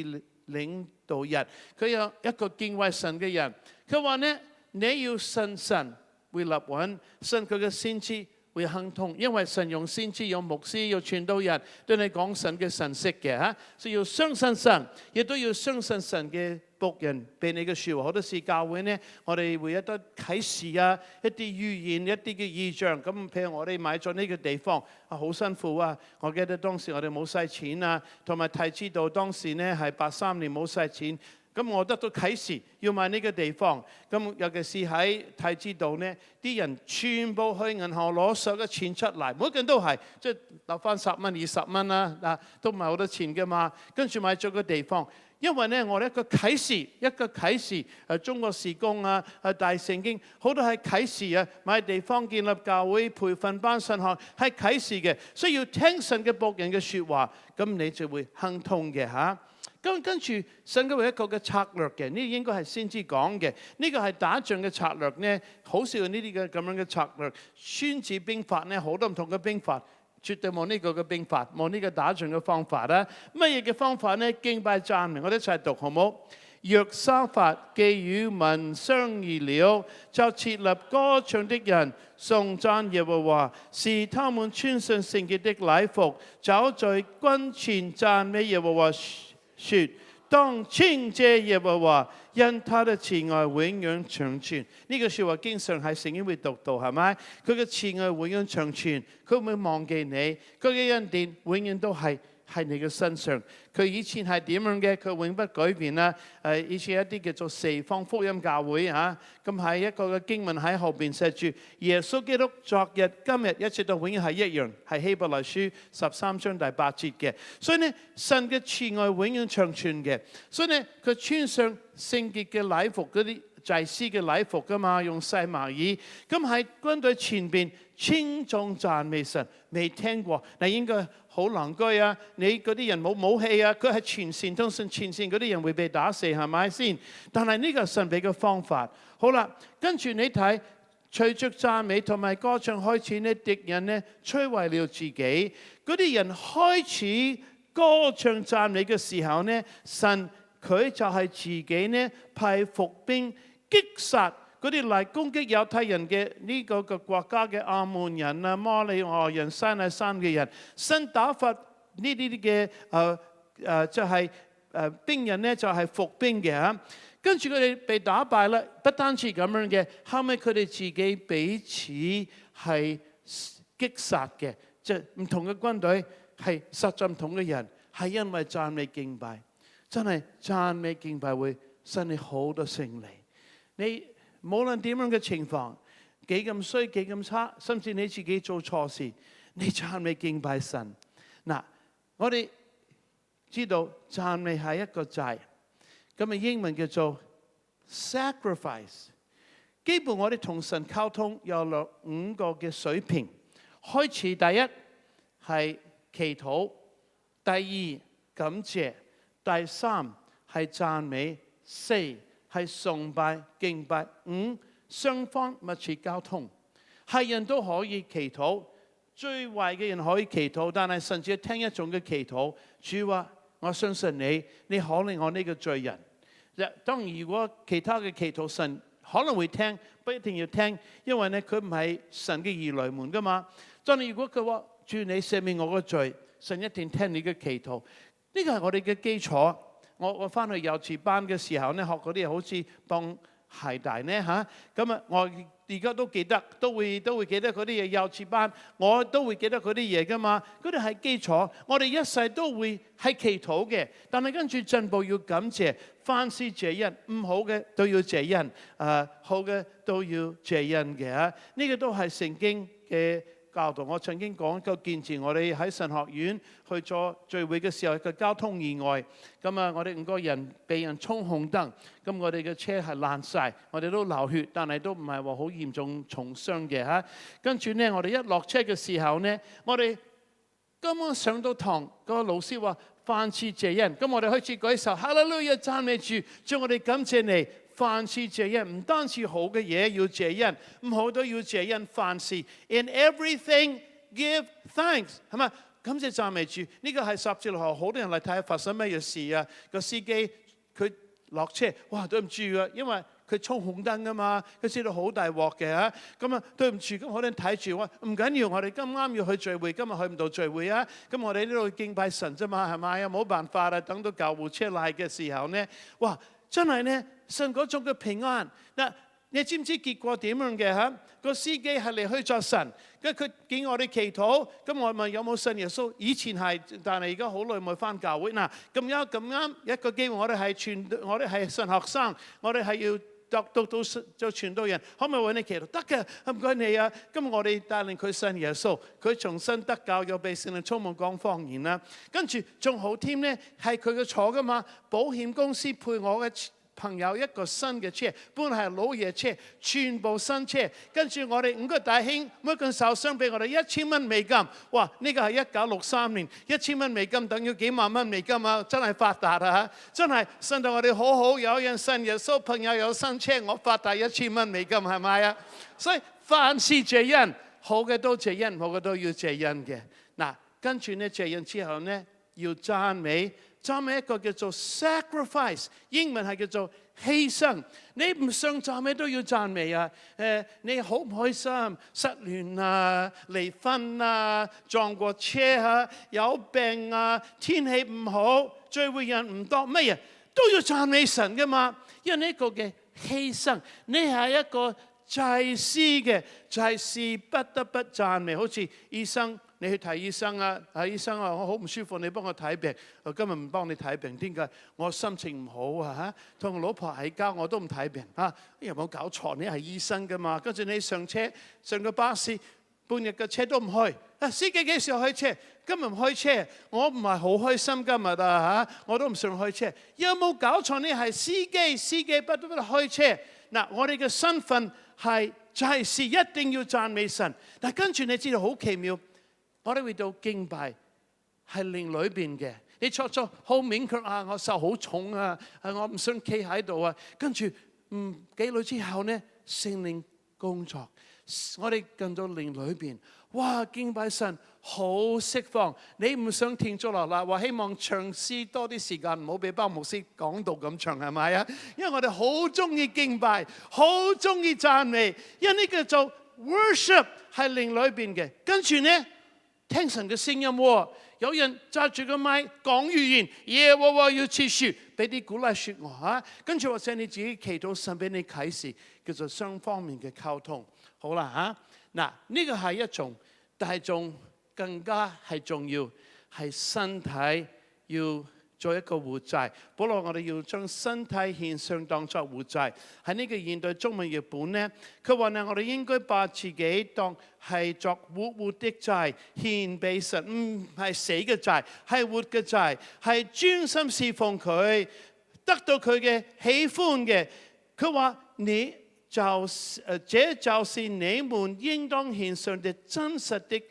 領導人，佢有一個敬畏神嘅人。佢話呢，你要信神會立穩，信佢嘅先知會亨通，因為神用先知、用牧師、用傳道人對你講神嘅神蹟嘅嚇，所以要相信神，亦都要相信神嘅僕人俾你嘅説話。好多時教會呢，我哋會有得啟示啊，一啲預言、一啲嘅異象。咁譬如我哋買咗呢個地方啊，好辛苦啊！我記得當時我哋冇使錢啊，同埋太知道當時呢係83年冇使錢。咁我得到啟示，要買呢個地方。咁尤其是喺太子道呢，啲人全部去銀行攞所有嘅錢出嚟，每個人都係即係留翻10蚊、20蚊啦，都唔係好多錢嘅嘛。跟住買咗個地方，因為呢，我哋一個啟示，中國事工啊，大聖經好多係啟示啊，買地方建立教會、培訓班神學係啟示嘅，所以要聽神嘅僕人嘅説話，咁你就會亨通嘅嚇。跟住神嘅一個嘅策略嘅，呢應該係先知講嘅。呢個係打仗嘅策略呢，好少有呢啲嘅咁樣嘅策略。孫子兵法呢，好多唔同嘅兵法，絕對冇呢個嘅兵法，冇呢個打仗嘅方法啦。乜嘢嘅方法呢？敬拜讚美，我哋一齊讀好冇？約沙法既與民商議了，就設立歌唱的人，頌讚耶和華，是他們穿上聖潔的禮服，走在軍前讚美耶和華。說當稱謝耶和華，因他的慈愛永遠長存。呢個説話經常喺聖經會讀到，係咪？佢嘅慈愛永遠長存，佢唔會忘記你。佢嘅恩典永遠都係喺你嘅身上。佢以前係點樣嘅？佢永不改變啦。以前一啲叫做四方福音教會嚇，咁喺一個嘅經文喺後邊寫住耶穌基督昨日今日一直到永遠係一樣，係希伯來書13章第8節嘅。所以呢，神嘅慈愛永遠長存嘅。所以呢，佢穿上聖潔嘅禮服嗰啲祭司嘅禮服噶嘛，用細麻衣。咁喺軍隊前邊稱頌讚美神，未聽過？你應該好狼居啊！你嗰啲人冇武器啊，佢係前線，通常前線嗰啲人會被打死，係咪先？但係呢個神俾嘅方法，好啦，跟住你睇，隨着讚美同埋歌唱開始呢，敵人呢摧毀了自己，嗰啲人開始歌唱讚美嘅時候呢，神佢就係自己呢派伏兵擊殺嗰啲嚟攻擊猶太人嘅呢個國家嘅亞捫人啊、摩利亞人、西奈山嘅人，神打發呢啲嘅就係兵人呢，就係伏兵嘅嚇。跟住佢哋被打敗啦，不單止咁樣嘅，後尾佢哋自己彼此係擊殺嘅，即係唔同嘅軍隊係殺咗唔同嘅人，係因為讚美敬拜，真係讚美敬拜會生你好多勝利。你無論點樣嘅情況，幾咁衰幾咁差，甚至你自己做錯事，你讚美敬拜神。嗱，我哋知道讚美係一個祭，咁啊英文叫做 sacrifice。基本我哋同神溝通有5個嘅水平。開始第一係祈禱，第二感謝，第三係讚美，四係崇拜敬拜，5雙方密切交通。係人都可以祈禱，最壞嘅人可以祈禱，但係甚至聽一種嘅祈禱。主話：我相信你，你可憐我呢個罪人。當然，如果其他嘅祈禱神可能會聽，不一定要聽，因為呢佢唔係神嘅兒女們噶嘛。但係如果佢話：主你赦免我個罪，神一定聽你嘅祈禱。呢個係我哋嘅基礎。我翻去幼稚班嘅時候呢，學嗰啲好似當鞋帶呢嚇，咁啊我而家都記得，都會記得嗰啲嘢。幼稚班我都會記得嗰啲嘢噶嘛，嗰啲係基礎。我哋一世都會係祈禱嘅，但係跟住進步要感謝，凡事謝恩，唔好嘅都要謝恩，好嘅都要謝恩嘅嚇。呢個都係聖經嘅教導。我曾經講過見證，我哋喺神學院去做聚會嘅時候嘅交通意外，咁啊我哋5個人被人衝紅燈，咁我哋嘅車係爛晒，我哋都流血，但係都唔係話好嚴重重傷嘅嚇。跟住呢，我哋一落車嘅時候呢，我哋剛剛上到堂，個老師話凡事謝恩，咁我哋開始舉手，哈利路亞讚美主，將我哋感謝你。凡事謝恩，唔單止好嘅嘢要謝恩，唔好都要謝恩。凡事 in everything give thanks， 係咪？感謝讚美主。呢個係十字路口，好多人嚟睇下發生咩嘢事啊！個司機佢落車，哇對唔住啊，因為佢衝紅燈㗎嘛，佢知道好大鑊嘅嚇。咁啊對唔住，咁可能睇住我，唔緊要，我哋咁啱要去聚會，今日去唔到聚會啊。咁我哋呢度敬拜神啫嘛，係咪啊？冇辦法啦，等到救護車嚟嘅時候呢，哇！真係呢，神嗰種嘅平安嗱，你知唔知結果點樣嘅嚇？個司機係離開咗神，跟佢見我哋祈禱，咁我問有冇信耶穌？以前係，但係而家好耐冇翻教會。嗱，咁啱一個機會，我哋係神學生，我哋係要讀到做傳道人，可唔可以揾你祈禱？得嘅，唔該你啊。咁我哋帶領佢信耶穌，佢重新得救，又被聖靈充滿講方言啦。跟住仲好添呢，係佢嘅錯噶嘛。保險公司配我嘅朋友一個新嘅車，本來係老爺車，全部新車。跟住我哋5個弟兄，每個人受傷俾我哋1000蚊美金。哇！呢個係1963年，1000蚊美金等於幾萬蚊美金啊！真係發達啊！真係信到我哋好好，有人信耶穌，朋友有新車，我發達1000蚊美金係咪啊？所以凡事謝恩，好嘅都謝恩，唔好嘅都要謝恩嘅。嗱，跟住呢謝恩之後呢，要讚美。讚美一個叫做 sacrifice， 英文係叫做犧牲。你唔想讚美都要讚美啊！你好唔開心，失戀啊、離婚啊、撞過車啊、有病啊、天氣唔好、聚會人唔多，乜嘢都要讚美神噶嘛。因為呢個嘅犧牲，你係一個祭司嘅，祭司不得不讚美。好似醫生，你去睇醫生啊，醫生啊，我好唔舒服，你幫我睇病。我今日唔幫你睇病，點解？我心情唔好啊嚇，同我老婆喺家我都唔睇病啊。有冇搞錯？你係醫生噶嘛？跟住你上車上個巴士，半日嘅車都唔開。司機幾時開車？今日唔開車，我唔係好開心今日啊嚇，我都唔想開車。有冇搞錯？你係司機，司機不得不開車。嗱，我哋嘅身份係祭司，一定要讚美神。但跟住你知道好奇妙，我哋會到敬拜係靈裏邊嘅。你錯好勉強啊！我受好重啊！我唔想企喺度啊！跟住幾耐之後呢，聖靈工作，我哋進到靈裏邊，哇！敬拜神好釋放。你唔想停咗落嚟，話希望唱詩多啲時間，唔好俾包牧師講道咁長，係咪啊？因為我哋好中意敬拜，好中意讚美，因為呢個就 worship 係靈裏邊嘅。跟住呢，聽神嘅聲音喎。有人揸住個麥講預言，耶和華要賜樹，俾啲鼓勵説話嚇。跟住或者你自己祈禱神俾你啟示，叫做雙方面嘅溝通。好啦嚇，嗱呢個係一種，但係仲更加係重要，係身體要做一個活祭。保羅我哋要將身體獻上當作活祭。喺呢個現代中文譯本呢，佢話呢，我哋應該把自己當係作活的祭獻俾神，唔係死嘅祭，係活嘅祭，係專心侍奉佢，得到佢嘅喜歡嘅。佢話這就是你們應當獻上嘅真實的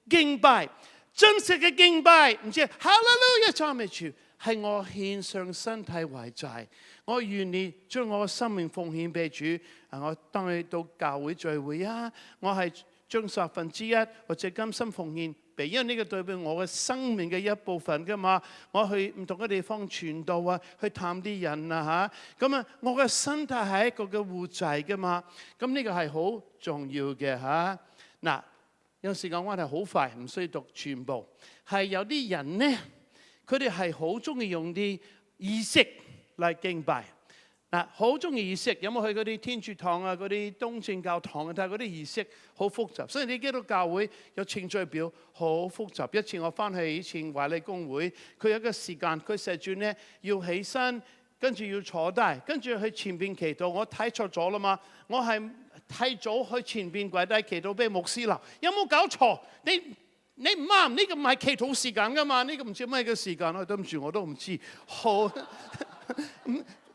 敬拜，真實嘅敬拜，唔知哈利路亞讚美主，係我獻上身體為祭，我願意將我嘅生命奉獻俾主。我當你到教會聚會啊，我係將1/10或者甘心奉獻俾，因為呢個代表我嘅生命嘅一部分噶嘛。我去唔同嘅地方傳道啊，去探啲人啊嚇，咁啊，我嘅身體係一個嘅活祭噶嘛。咁呢個係好重要嘅嚇。嗱，有時間關係好快，唔需要讀全部。係有啲人呢，佢哋係好中意用啲儀式嚟敬拜。嗱，好中意儀式，有冇去嗰啲天主堂啊、嗰啲東正教堂啊？睇下嗰啲儀式好複雜，所以你基督教會有程序表好複雜。一次我翻去以前華利公會，佢有一個時間，佢成日呢要起身，跟住要坐低，跟住去前邊祈禱。我睇錯咗啦嘛，我係提早去前邊跪低祈禱俾牧師啦。有冇搞錯？你唔啱，呢個唔係祈禱時間噶嘛？呢個唔知咩嘅時間啊？對唔住，我都唔知。好。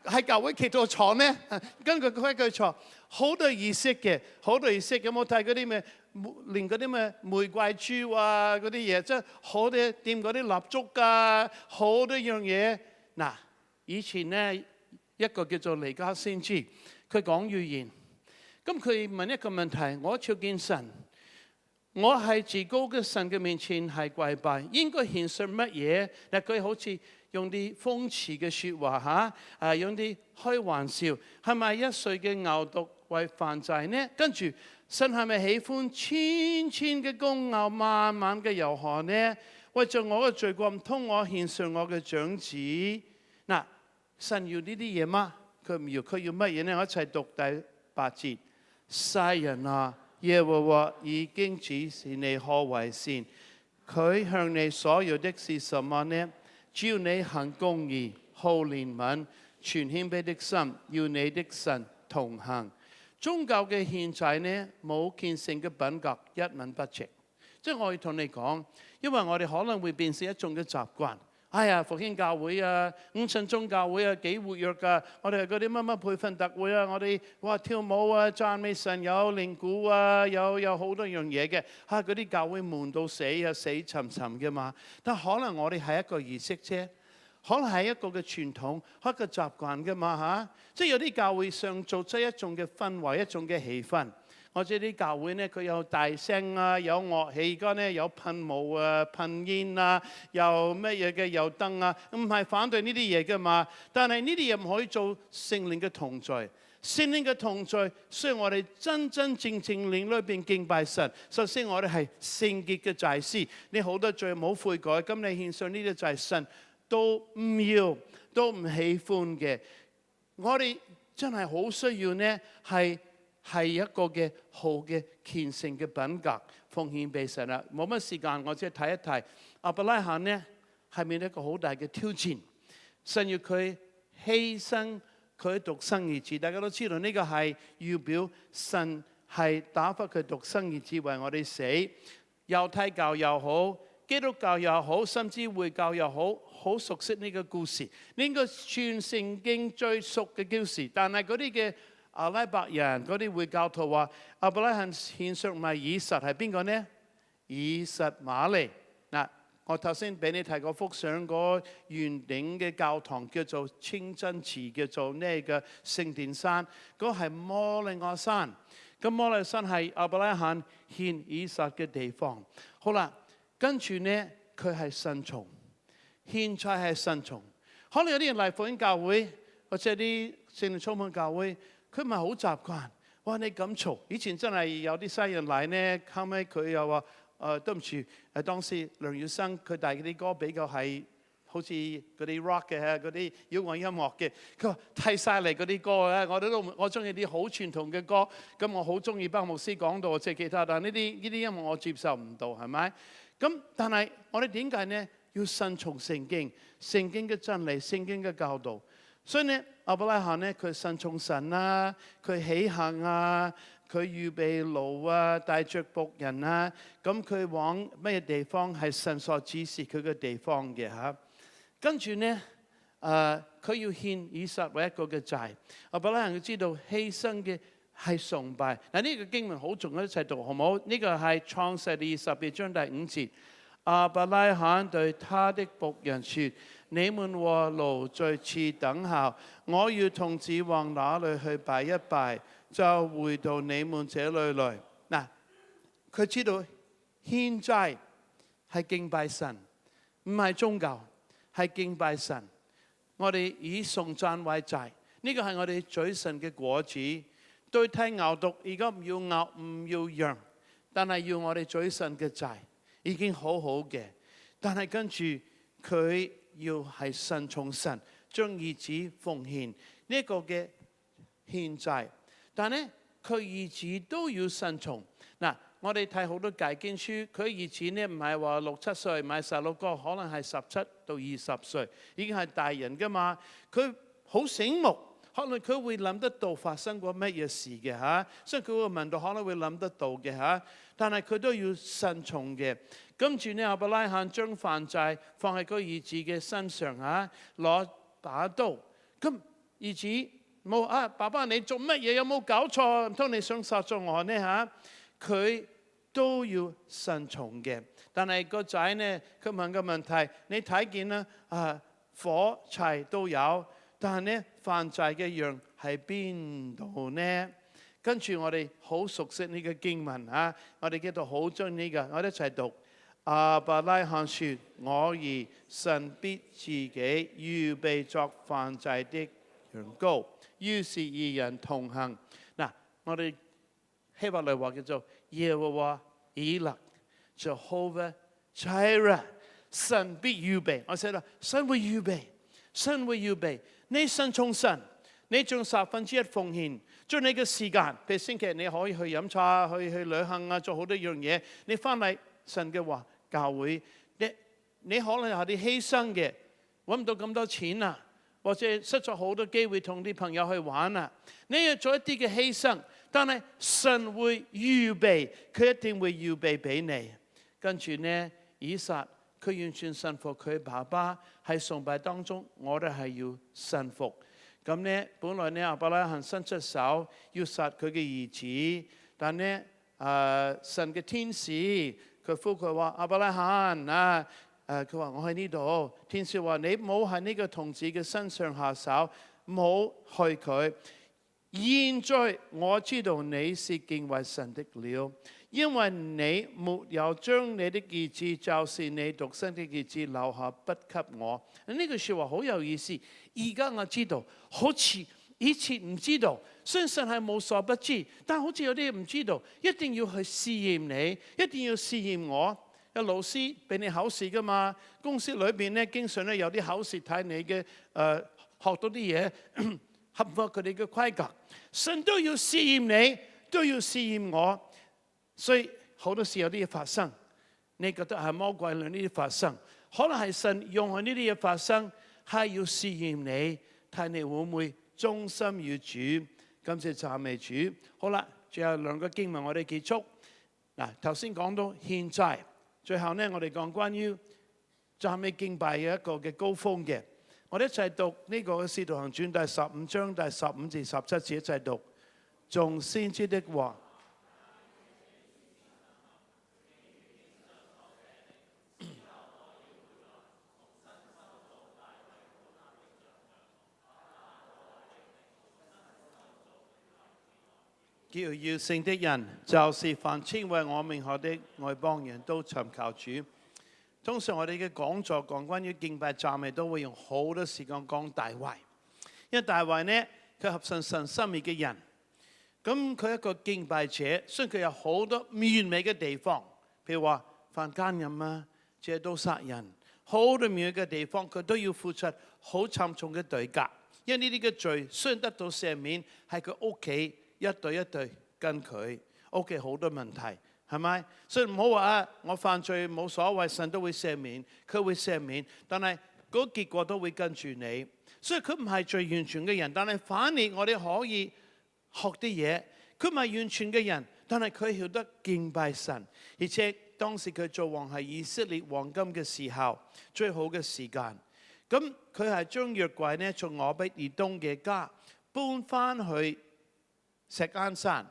喺教會祈禱坐呢，根據規矩坐，好多儀式嘅，好多儀式。有冇睇嗰啲咩？連嗰啲咩玫瑰珠啊嗰啲嘢，即係好多掂嗰啲蠟燭啊，好多樣嘢。嗱，以前呢，一個叫做彌迦先知，佢講預言。咁佢問一個問題：我朝見神，我係至高嘅神嘅面前係跪拜，應該獻上乜嘢？嗱，佢好似用啲諷刺嘅説話嚇，用啲開玩笑，係咪1歲嘅牛犢為燔祭呢？跟住神係咪喜歡千嘅公牛、萬嘅油河呢？為咗我嘅罪過，唔通我獻上我嘅長子？嗱，神要呢啲嘢嗎？佢唔要，佢要乜嘢呢？我一齊讀第8節：世人啊，耶和華已經指示你何為善，佢向你所要的是什麼呢？只要你行公義、好憐憫、存謙卑的心，要你的神同行。宗教嘅獻祭呢，冇虔誠嘅品格，一文不值。即係我要同你講，因為我哋可能會變成一種嘅習慣。哎呀，復興教會啊，五旬宗教會啊，幾活躍㗎！我哋係嗰啲乜乜培訓特會啊，我哋哇跳舞啊、讚美神，有靈鼓啊，有好多樣嘢嘅。嗰啲教會悶到死啊，死沉沉嘅嘛。但可能我哋係一個儀式啫，可能係一個嘅傳統，一個習慣嘅嘛即係有啲教會上做出一種嘅氛圍，一種嘅氣氛。或者啲教會呢，佢有大聲啊，有樂器，而家呢有噴霧啊、噴煙啊，有乜嘢嘅有燈啊，唔係反對呢啲嘢嘅嘛。但係呢啲嘢唔可以做聖靈嘅同在。聖靈嘅同在，所以我哋真正靈裏邊敬拜神。首先我哋係聖潔嘅祭司，你好多罪冇悔改，咁你獻上呢啲祭神都唔要，都唔喜歡嘅。我哋真係好需要呢係係一個嘅好嘅虔誠嘅品格，奉獻俾神啦。冇乜時間，我只係睇一睇亞伯拉罕呢，係面對一個好大嘅挑戰。神要佢犧牲佢獨生兒子，大家都知道呢個係預表神係打發佢獨生兒子為我哋死。猶太教又好，基督教又好，甚至回教又好，好熟悉呢個故事。呢個全聖經最熟嘅故事，但係嗰啲嘅阿拉伯人嗰啲回教徒話亞伯拉罕獻上埋以撒係邊個呢？以實瑪利嗱。我頭先俾你睇過幅相，嗰圓頂嘅教堂叫做清真寺，叫做呢個聖殿山，嗰係摩利亞山。咁摩利亞山係亞伯拉罕獻以撒嘅地方。好啦，跟住呢，佢係順從，獻祭係順從。可能有啲人嚟福音教會或者啲聖靈充滿教會，佢唔係好習慣。哇！你咁嘈，以前真係有啲西人嚟呢，後尾佢又話。對唔住，當時梁耀生佢帶嗰啲歌比較係好似嗰啲 rock 嘅，嗰啲搖滾音樂嘅。佢話睇晒嚟嗰啲歌咧，我中意啲好傳統嘅歌。咁我好中意包牧師講道即係其他，但係呢啲音樂我接受唔到，係咪？咁但係我哋點解呢？要順從聖經，聖經嘅真理，聖經嘅教導。所以呢，亞伯拉罕呢，佢順從神啊，佢起行啊。佢預備路啊，帶着僕人啊，咁佢往咩地方係神所指示佢嘅地方嘅嚇。跟住呢，佢要獻以撒為一個嘅祭。亞伯拉罕要知道犧牲嘅係崇拜。嗱，呢個經文好重要，一齊讀好唔好？呢個係創世記22章第5節。亞伯拉罕對他的僕人說：你們和驢在此等候，我要童子往哪裏去拜一拜，就回到你們這裏來。嗱，佢知道獻祭係敬拜神，唔係宗教，係敬拜神。我哋以頌讚為祭，呢個係我哋嘴唇嘅果子。對替牛犢，而家唔要牛唔要羊，但係要我哋嘴唇嘅祭，已經好好嘅。但係跟住佢要係順從神，將兒子奉獻呢個嘅獻祭。但係咧，佢兒子都要順從。嗱，我哋睇好多解經書，佢兒子呢唔係話6、7歲，唔係16個，可能係17到20歲，已經係大人噶嘛。佢好醒目，可能佢會諗得到發生過乜嘢事嘅嚇，所以佢會問到可能會諗得到嘅嚇。但係佢都要順從嘅。跟住呢，亞伯拉罕將燔祭放喺佢兒子嘅身上嚇，攞把刀。咁兒子冇啊，爸爸你做乜嘢？有冇搞錯？唔通你想殺咗我呢嚇？佢都要順從嘅。但係個仔呢，佢問個問題，你睇見啦啊，火柴都有，但係呢燔祭嘅羊喺邊度呢？跟住我哋好熟悉呢個經文嚇，我哋記到好中意呢個，我哋一齊讀。亞伯拉罕說：我兒，神必自己預備作燔祭的羊羔。於是二人同行。嗱，我哋希伯來話叫做耶和華以勒 Jehovah Jireh， 神必預備。我寫啦，神會預備，神會預備。你順從神，你將1/10奉獻，將你嘅時間，譬如星期日你可以去飲茶、去旅行啊，做好多樣嘢。你翻嚟神嘅話，教會，你可能有啲犧牲嘅，揾唔到咁多錢啊，或者失咗好多機會同啲朋友去玩啊。你要做一啲嘅犧牲，但係神會預備，佢一定會預備俾你。跟住呢，以撒佢完全信服佢爸爸，喺崇拜當中，我哋係要信服。咁呢，本來呢亞伯拉罕伸出手要殺佢嘅兒子，但呢神嘅天使佢呼佢話：亞伯拉罕啊！佢話我喺呢度。天使話：你冇喺呢個童子嘅身上下手，冇害佢。現在我知道你是敬畏神的了，因為你沒有將你的兒子，就是你獨生的兒子留下不給我。呢句説話好有意思。而家我知道，好似以前唔知道。雖然神係無所不知，但好似有啲唔知道，一定要去試驗你，一定要試驗我。有老師俾你考試噶嘛？公司裏邊咧，經常咧有啲考試睇你嘅學到啲嘢合唔合佢哋嘅規格。神都要試驗你，都要試驗我。所以好多時有啲嘢發生，你覺得係魔鬼令呢啲發生，可能係神用佢呢啲嘢發生，係要試驗你，睇你會唔會忠心於主。感謝讚美主。好啦，最後兩個經文我哋結束。嗱，頭先講到獻祭，最後呢我哋講關於讚美敬拜嘅一個嘅高峰嘅。我哋一齊讀呢個《使徒行傳》第15章第15至17節，一齊讀。眾先知的話。叫要勝的人，就是凡稱為我名下的外邦人都尋求主。通常我哋嘅講座講關於敬拜讚美，都會用好多時間講大衛，因為大衛呢，佢合神心意嘅人，咁佢一個敬拜者，雖然佢有好多完美嘅地方，譬如話犯奸淫啊、借刀殺人，好多完美嘅地方，佢都要付出好沉重嘅代價。因為呢啲嘅罪雖然得到赦免，喺佢屋企一對一對跟佢屋企好多問題，係咪？所以唔好話啊，我犯罪冇所謂，神都會赦免，佢會赦免，但係嗰個結果都會跟住你。所以佢唔係最完全嘅人，但係反而我哋可以學啲嘢。佢唔係完全嘅人，但係佢曉得敬拜神，而且當時佢做王係以色列黃金嘅時候，最好嘅時間。咁佢係將約櫃呢從俄別以東嘅家搬翻去錫安山。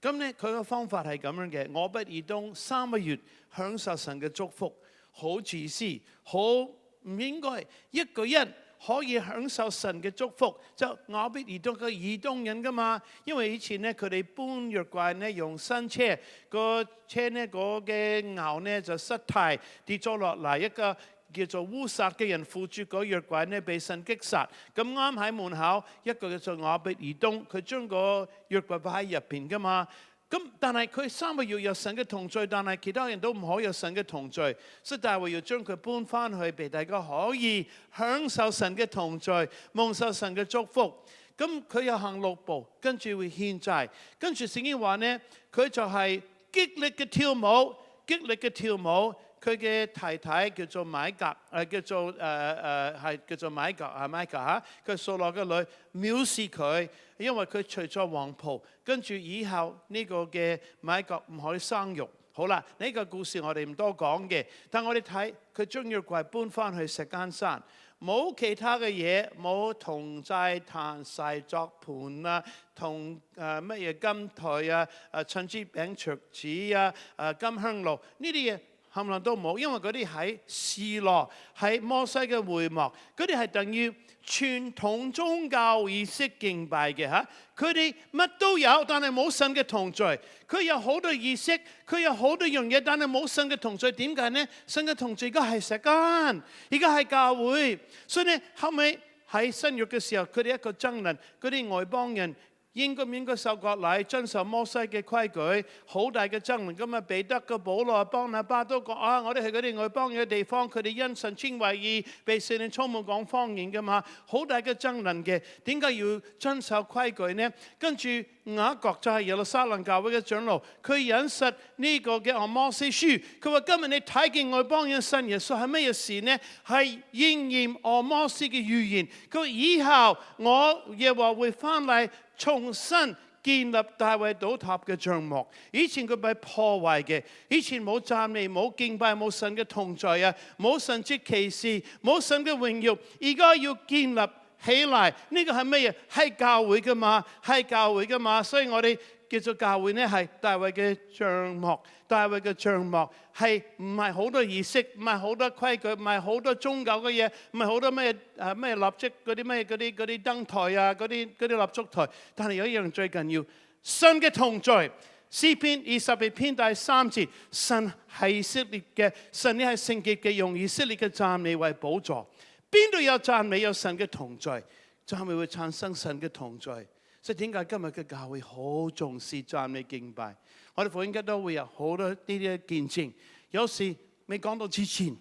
咁呢，佢個方法係咁樣嘅：俄別以東3個月享受神嘅祝福，好自私，好唔應該一個人可以享受神嘅祝福。就俄別以東嘅以東人噶嘛，因為以前呢，佢哋搬約櫃呢用新車，個車呢嗰嘅牛呢就失態跌咗落嚟，一個叫做烏撒嘅人扶住個約櫃呢，被神擊殺。咁啱喺門口，一個叫做俄別以東，佢將個約櫃擺喺入邊噶嘛。咁但係佢3個月有神嘅同在，但係其他人都唔可以有神嘅同在，所以大衛要將佢搬翻去，俾大家可以享受神嘅同在，蒙受神嘅祝福。咁佢又行6步，跟住會獻祭，跟住聖經話呢，佢就係激烈嘅跳舞，激烈嘅跳舞。佢嘅太太叫做米甲，叫做米甲啊，米甲嚇，佢掃羅嘅女，藐視佢，因為佢除咗黃袍，跟住以後呢個嘅米甲唔可以生育。好啦，呢個故事我哋唔多講嘅，但我哋睇佢將約櫃搬翻去錫安山，冇其他嘅嘢，冇銅祭壇、細作盤啊，同乜嘢金台啊、陳設餅桌子啊、金香爐呢啲嘢。冚唪唥都冇，因為嗰啲喺示羅，喺摩西嘅會幕，嗰啲係等於傳統宗教儀式敬拜嘅嚇。佢哋乜都有，但係冇神嘅同在。佢有好多儀式，佢有好多樣嘢，但係冇神嘅同在。點解呢？神嘅同在而家係錫安，而家係教會。所以呢，後尾喺新約嘅時候，佢哋一個爭論，嗰啲外邦人應該唔應該受割禮，遵守摩西嘅規矩，好大嘅爭論。咁啊，彼得個保羅幫那巴都講啊，我哋去嗰啲外邦嘅地方，佢哋因神稱為義，被聖靈充滿講方言㗎嘛，好大嘅爭論嘅。點解要遵守規矩呢？跟住雅各就係耶路撒冷教會嘅長老，佢引述呢個嘅阿摩司書，佢話今日你睇見外邦人信耶穌係咩嘢事呢？係應驗阿摩司嘅預言。佢話以後我耶和華會翻嚟，重新建立大衛倒塌嘅帳幕。以前佢被破壞嘅，以前冇讚美、冇敬拜、冇神嘅同在啊，冇神蹟奇事、冇神嘅榮耀。而家要建立起嚟，呢個係咩嘢？係教會噶嘛，係教會噶嘛。所以我哋叫做教會呢，係大衛嘅帳幕。大衛嘅帳幕係唔係好多儀式，唔係好多規矩，唔係好多宗教嘅嘢，唔係好多咩咩蠟燭嗰啲咩嗰啲燈台啊，嗰啲蠟燭台。但係有一樣最緊要，神嘅同在。詩篇22篇第3節，神係以色列嘅，神呢係聖潔嘅，用以色列嘅讚美為寶座。邊度有讚美，有神嘅同在，讚美會產生神嘅同在。所以點解今日嘅教會好重視讚美敬拜？我哋福音家都會有好多呢啲見證。有時未講到之前，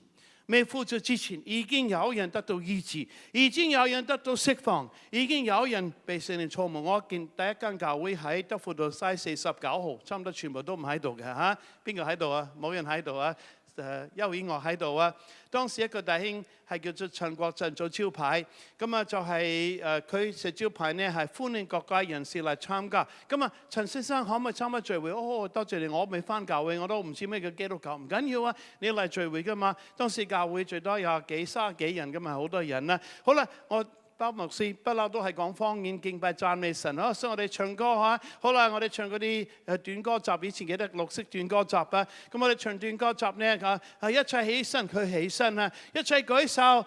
未呼召之前，已經有人得到醫治，已經有人得到釋放，已經有人被聖靈充滿。我見第一間教會喺德輔道西49號，差唔多全部都唔喺度嘅嚇。邊個喺度啊？冇人喺度啊？邱顯岳喺度啊！當時一個弟兄係叫做陳國振做招牌，咁啊就係佢食招牌呢係歡迎各界人士嚟參加。咁啊陳先生可唔可以參加聚會？哦，多謝你，我未返教會，我都唔知咩叫基督教，唔緊要啊！你嚟聚會㗎嘛？當時教會最多有30幾人，咁啊好多人啦。好啦，我包牧師不嬲都係講方言敬拜讚美神咯，所以我哋唱歌嚇。好啦，我哋唱嗰啲短歌集，以前記得綠色短歌集啊。咁我哋唱短歌集呢嚇，一齊起身，佢起身啊，一齊舉手，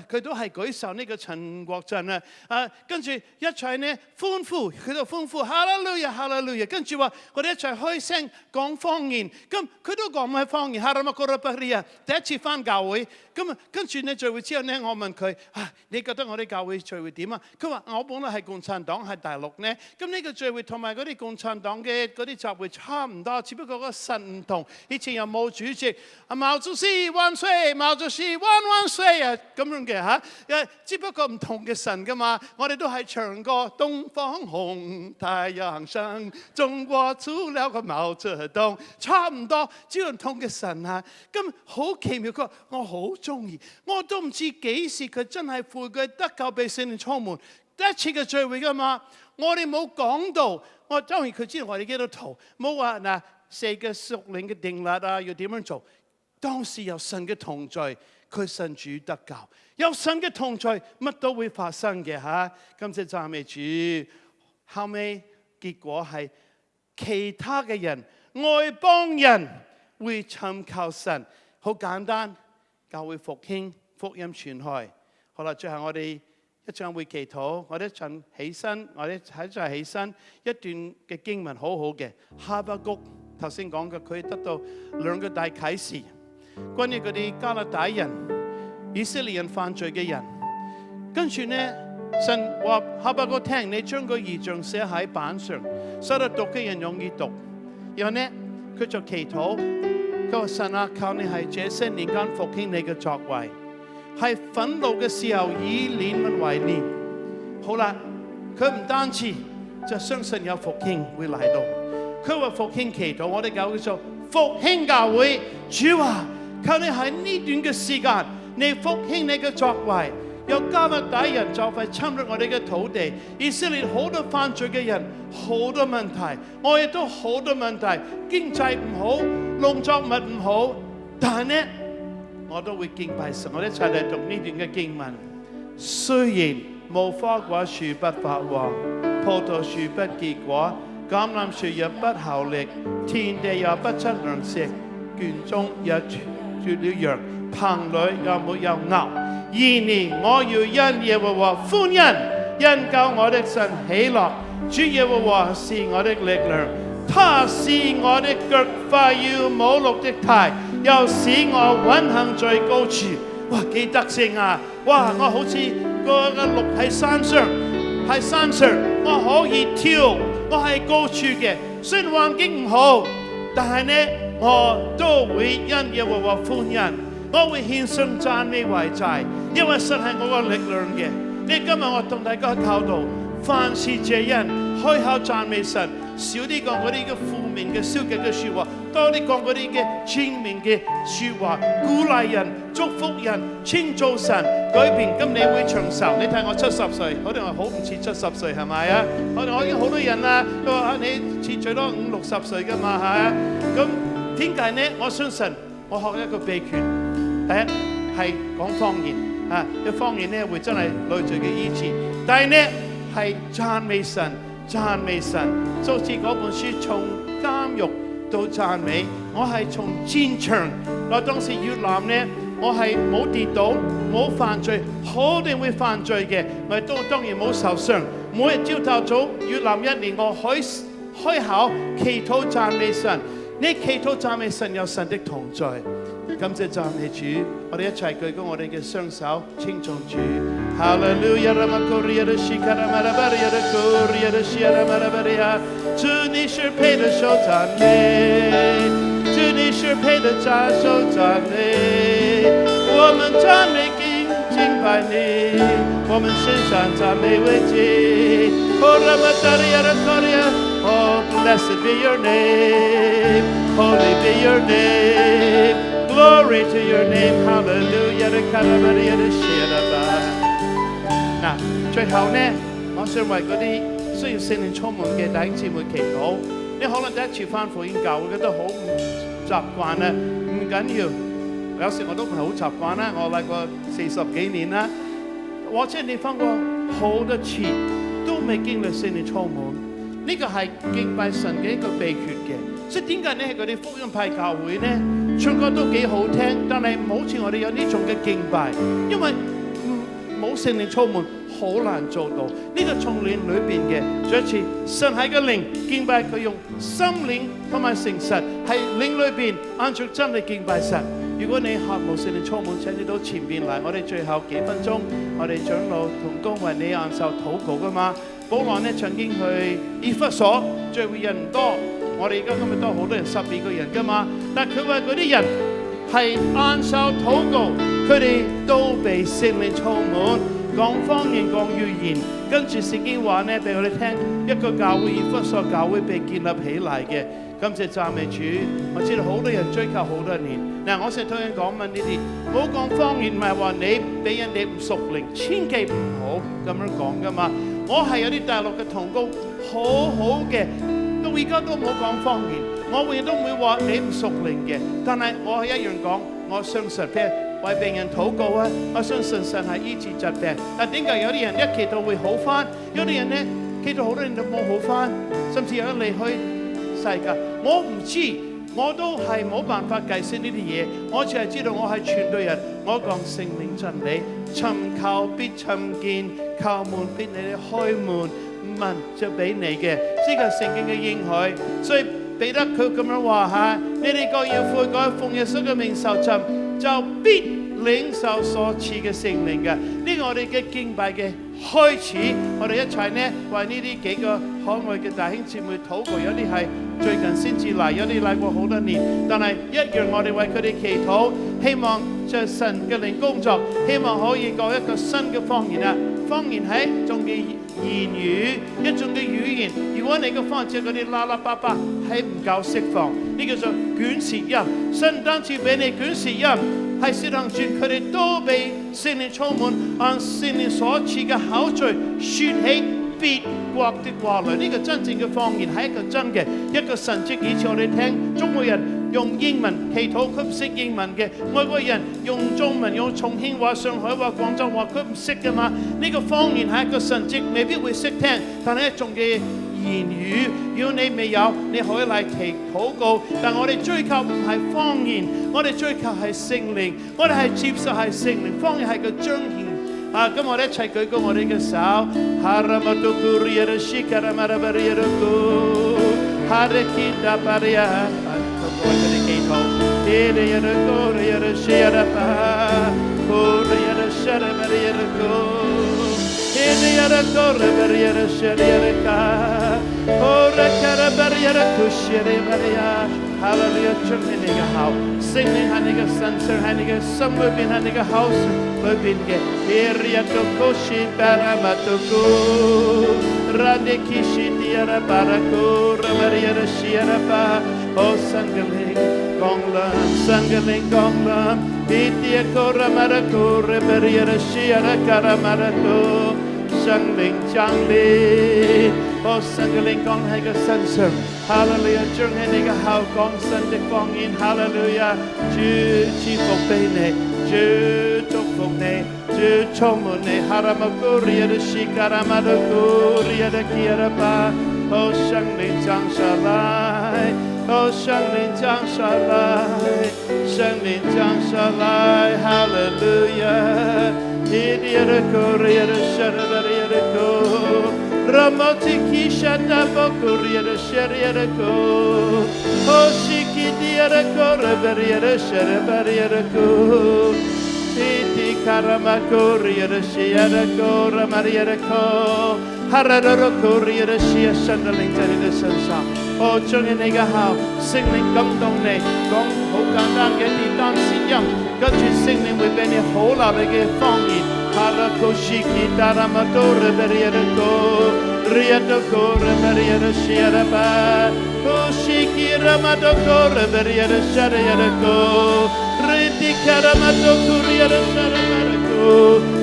佢都係舉手呢個陳國振啊。跟住一齊呢歡呼，佢就歡呼，哈利路亞，哈利路亞。跟住話我哋一齊開聲講方言，咁佢都講埋方言。哈拉馬哥拉巴利亞第一次返教會，咁啊跟住呢聚會之後呢，我問佢你覺得我哋教會聚會點啊？佢話我本來係共產黨喺大陸呢，咁呢個聚會同埋嗰啲共產黨嘅嗰啲集會差唔多，只不過個神唔同。以前又冇主席，毛主席萬歲，毛主席萬歲啊咁樣嘅嚇，只不過唔同嘅神噶嘛。我哋都係唱歌，東方紅，太陽升，中國出了個毛澤東，差唔多，只係唔同嘅神啊。咁好奇妙，佢話我好中意，我都唔知幾時佢真係悔改得救被聖靈充滿。第一次嘅聚會噶嘛，我哋冇講到，我當然佢知道我哋基督徒，冇話嗱4個屬靈嘅定律啊，要點樣做。當時有神嘅同在，佢信主得救，有神嘅同在，乜都會發生嘅嚇。感謝讚美主。後尾結果係其他嘅人，外邦人會尋求神，好簡單，教會復興，福音傳開。好啦，最後我哋一陣會祈禱，我哋一陣起身，我哋一齊起身。一段嘅經文好好嘅，哈巴谷頭先講嘅，佢得到2個大啟示，關於嗰啲加勒底人、以色列人犯罪嘅人。跟住呢，神話哈巴谷聽，你將個異象寫喺板上，使到讀嘅人容易讀。然後呢，佢就祈禱，佢話神啊，求你係這些年間復興你嘅作為。係憤怒嘅時候以憐憫為念。好啦，佢唔單止就相信有復興會嚟到，佢話復興祈禱，我哋教會做復興教會。主話求你喺呢段嘅時間，你復興你嘅作為。有加勒底人就快侵略我哋嘅土地，以色列好多犯罪嘅人，好多問題，我亦都好多問題，經濟唔好，農作物唔好，但係呢，我都會敬拜神。我哋一齊嚟讀呢段嘅經文。雖然無花果樹不發旺，葡萄樹不結果，橄欖樹也不效力，田地也不出糧食，圈中也絕了羊，棚裏也沒有牛。然而我要因耶和華歡欣，因救我的神喜樂。主耶和華是我的力量，他是我的腳快要冇落的蹄，又使我穩行在高處。哇，幾得勝啊！哇，我好似個鹿喺山上，我可以跳，我係高處嘅。雖然環境唔好，但係呢，我都會因耶和華歡欣。我會獻上讚美為祭，因為神係我個力量嘅。你今日我同大家教導，凡事謝恩，開口讚美神，少啲講嗰啲嘅負面嘅消極嘅説話，多啲講嗰啲嘅正面嘅説話，鼓勵人、祝福人、稱造神、改變。咁你會長壽。你睇我70歲，可能我好唔似70歲係咪啊？我已經好多人啦，佢話你似最多50、60歲㗎嘛係。咁點解呢？我相信我學一個秘訣。第一係講方言，一方言呢會真係累贅嘅醫治。第二呢係讚美神，讚美神。就似嗰本書從監獄到讚美，我係從戰場。我當時越南呢，我係冇跌倒，冇犯罪，好定會犯罪嘅，我都當然冇受傷。每日朝頭早越南1年，我開口祈禱讚美神。你祈禱讚美神，有神的同在。感謝讚美主，我哋一齊舉高我哋嘅雙手，稱頌主。哈利路亞，拉瑪庫利亞的西卡拉瑪拉巴利亞的庫利亞的西亞拉瑪拉巴利亞，主你是配得受讚美，主你是配得受讚美。我拜你，我们献上赞美为祭。Oh, blessed be your name, holy be your name, glory to your name, hallelujah. 嗱，最後呢，我想為嗰啲需要聖靈充滿嘅弟兄姊妹祈禱。你可能第一次返福音教會覺得好唔習慣啊，唔緊要，有時我都唔係好習慣啦，我嚟過40幾年啦，或者你返過好多次都未經歷聖靈充滿，呢個係敬拜神嘅一個秘訣嘅。所以點解呢？嗰啲福音派教會呢，唱歌都幾好聽，但係唔好似我哋有呢種嘅敬拜，因為冇聖靈充滿，好難做到。呢個從靈裏邊嘅，再一次，神係個靈，敬拜佢用心靈同埋誠實，係靈裏邊按照真理敬拜神。如果你渴慕聖靈充滿，請你到前邊嚟，我哋最後幾分鐘，我哋長老同工為你按手禱告噶嘛。保羅呢曾經去以弗所聚會人唔多，我哋而家今日都好多人12個人噶嘛，但佢話嗰啲人係按手禱告，佢哋都被聖靈充滿，講方言講預言，跟住聖經話呢俾我哋聽，一個教會以弗所教會被建立起嚟嘅。感謝讚美主，我知道好多人追求好多年。嗱，我成日同人講問呢啲，唔好講方言，唔係話你俾人哋唔屬靈，千祈唔好咁樣講噶嘛。我係有啲大陸嘅同工，好好嘅，到而家都冇講方言。我永遠都唔會話你唔屬靈嘅，但係我係一樣講，我相信譬如為病人禱告啊，我相信神係醫治疾病。但點解有啲人一祈禱會好翻，有啲人呢祈禱好多年都冇好翻，甚至有人離開世界？我唔知，我都係冇辦法解釋呢啲嘢。我只係知道我係傳道人，我講聖靈真理，尋求必尋見，叩門必你開門，問就俾你嘅，呢個聖經嘅應許。所以彼得佢咁樣話嚇，你哋個要悔改，奉耶穌嘅名受浸，就必領受所賜嘅聖靈嘅。呢個我哋嘅敬拜嘅開始，我哋一齊呢為呢啲幾個可愛嘅弟兄姊妹禱告，有啲係最近先至嚟，有啲嚟過好多年，但係一樣我哋為佢哋祈禱，希望在神嘅靈工作，希望可以講一個新嘅方言啊！方言係一種嘅言語，一種嘅語言。如果你嘅方言只係嗰啲喇喇叭叭，係唔夠釋放，呢叫做捲舌音。神單止俾你捲舌音，係使徒傳佢哋都被聖靈充滿，按聖靈所賜嘅口嘴説起別國的話來。呢個真正嘅方言係一個真嘅一個神蹟。以前我哋聽中國人用英文祈禱，佢唔識英文嘅；外國人用中文，用重慶話、上海話、廣州話，佢唔識㗎嘛。呢個方言係一個神蹟，未必會識聽，但係一種嘅言語。如果你未有，你可以嚟祈禱告。但我哋追求唔係方言，我哋追求係聖靈，我哋係接受係聖靈。方言係個彰顯。咁我哋一齊舉高我哋嘅手，哈拉馬杜古里亞西卡拉馬拉巴里亞古，哈拉基達巴里亞，我哋祈禱，耶利亞古里亞西亞拉巴，古里亞西亞拉巴里亞古，耶利亞古里巴里亞西亞拉卡，古拉卡拉巴里亞古西亞拉巴里亞。哈利路亞，將喺你嘅口，聖靈喺你嘅身上，喺你嘅心裏邊，喺你嘅口裏邊嘅。耶利亞多古西巴拉馬多古，拉迪基西迪亞拉巴拉古，拉瑪利亞的西亞拉巴，哦，聖靈降臨，聖靈降臨，比迪亞古拉瑪拉古，拉瑪利亞的西亞拉卡拉瑪拉古，聖靈降臨。哦，神嘅靈降喺個身上，哈利路亞，將喺你嘅口講神的方言，哈利路亞，主賜福俾你，主祝福你，主充滿你，哈拉瑪古里亞的西卡拉瑪的古里亞的基亞的巴，哦，聖靈降下來，哦，聖靈降下來，聖靈降下來，哈利路亞，伊迪亞的古里亞的沙拉巴里亞的古。Ramati shata bokuria de sharia de ko, Oshiki dia de ko reberia de sharia de ko, 哈拉罗罗库里的西啊，神的灵在你的身上。哦，將你嘅口，聖靈感動你，講好簡單嘅一段聲音，跟住聖靈會俾你好流利嘅方言。哈拉庫西基達拉馬多勒베리에르코リアドコ勒베리에르西阿拉巴，庫西基拉馬多コ勒베리에르西阿拉コ，リ迪卡拉馬多庫里亞的西阿拉巴。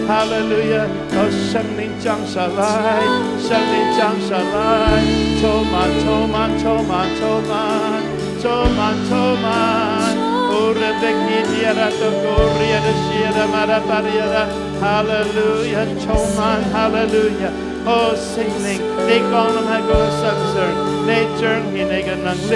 哈利路亞，哦，聖靈降下來，聖靈降下來，充滿，充滿，充滿，充滿，充滿，充滿。哦，人的基地亞的國，人的西亞馬拉巴利亞，哈利路亞，充滿，哈利路亞。哦，聖靈，你降臨喺我身上，你彰顯你嘅能力，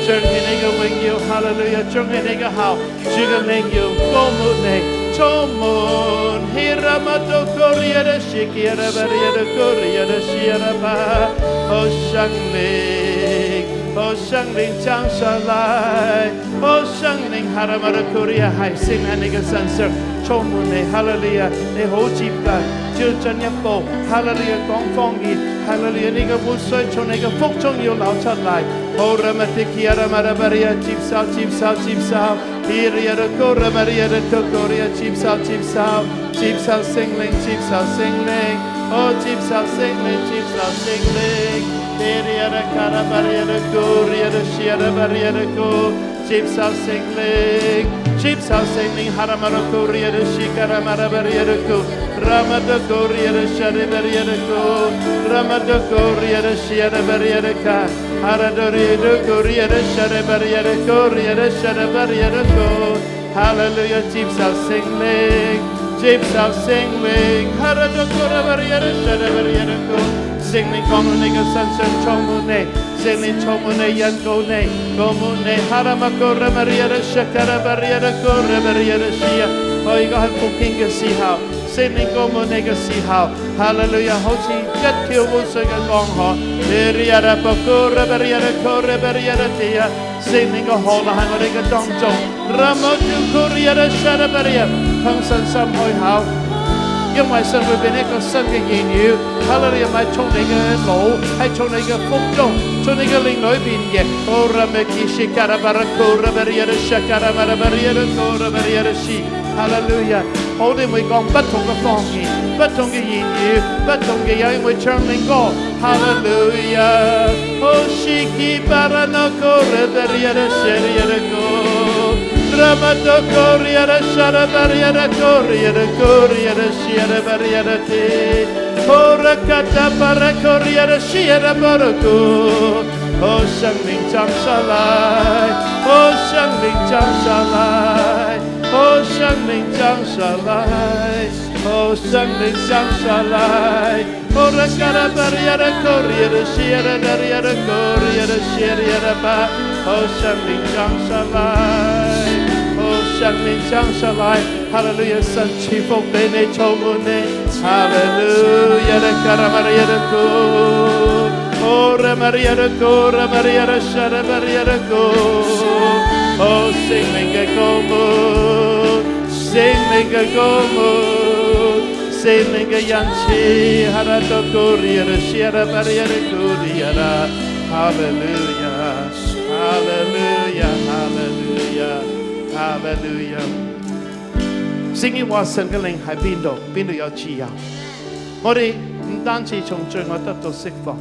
彰顯你嘅榮耀，哈利路亞，彰顯你嘅效，主嘅榮耀高滿你。充滿，希拉瑪多科利亞的西基亞的巴利亞的科利亞的西亞的巴，哦聖靈，哦聖靈降下來，哦聖靈哈拉瑪的科利亞係聖喺你嘅身上，充滿你，哈利路亞，你好接近，只要進一步，哈利路亞講方言，哈利路亞你嘅活水從你嘅腹中要流出嚟，哦拉瑪的基亞的瑪拉巴利亞接受，接受，接受。Maria的歌，Maria的歌，接受，接受，接受聖靈，接受聖靈，哦，接受聖靈，接受聖靈。Maria的卡拉，Maria的歌，Maria的西亞的，Maria的歌，接受聖靈，接受聖靈。哈拉瑪的歌，Maria的西卡拉瑪的，Maria的歌，Rama的歌，Maria的西的，Maria的歌，Rama的歌，Maria的西的，Maria的卡。哈拉多利的歌，Maria的西的，Maria的歌，Maria的西的，Maria的歌。哈利路亞，接受聖靈，接受聖靈。哈拉多歌，Maria的西的，Maria的歌。聖靈降喺你嘅身上，充滿你，聖靈充滿你，引導你，充滿你。哈拉瑪歌，Maria的西卡拉，Maria的歌，Maria的西啊！我而家係復興嘅時候。聖靈降滿你嘅時候，哈利路亞好似一條活水嘅江河，聖靈嘅河流喺我哋嘅當中，向神心開口，因為神會俾你一個新嘅言語，哈利路亞唔係從你嘅腦，係從你嘅腹中，從你嘅靈裏邊嘅。哈利路亞，我哋會講不同嘅方言，不同嘅言語，不同嘅人會唱靈歌。哈利路亞，哦，西基巴拉諾哥，勒比亞的謝利亞的歌，拉瑪多哥利亞的沙拉巴利亞的歌利亞的歌利亞的西亞的巴利亞的提，哦，拉卡塔巴拉哥利亞的西亞的巴拉歌，哦，聖靈降下來，哦，聖靈降下來。哦，聖靈降下來，哦，聖靈降下來，哦，拉卡拉巴利亞的歌利亞的西亞的巴利亞的歌利亞的西亞的巴，哦，聖靈降下來，哦，聖靈降下來，哈利路亞，神賜福俾你，充滿你，哈利路亞的卡拉瑪利亞的歌，哦，拉瑪利亞的歌，拉瑪利亞的沙拉瑪利亞的歌，哦，聖靈嘅歌舞。聖靈嘅歌舞，聖靈嘅恩賜，哈拉多歌利亞的西亞的巴利亞的歌利亞啦，哈利路亞，哈利路亞，哈利路亞，哈利路亞。聖經話神嘅靈喺邊度？邊度有自由？我哋唔單止從罪惡得到釋放，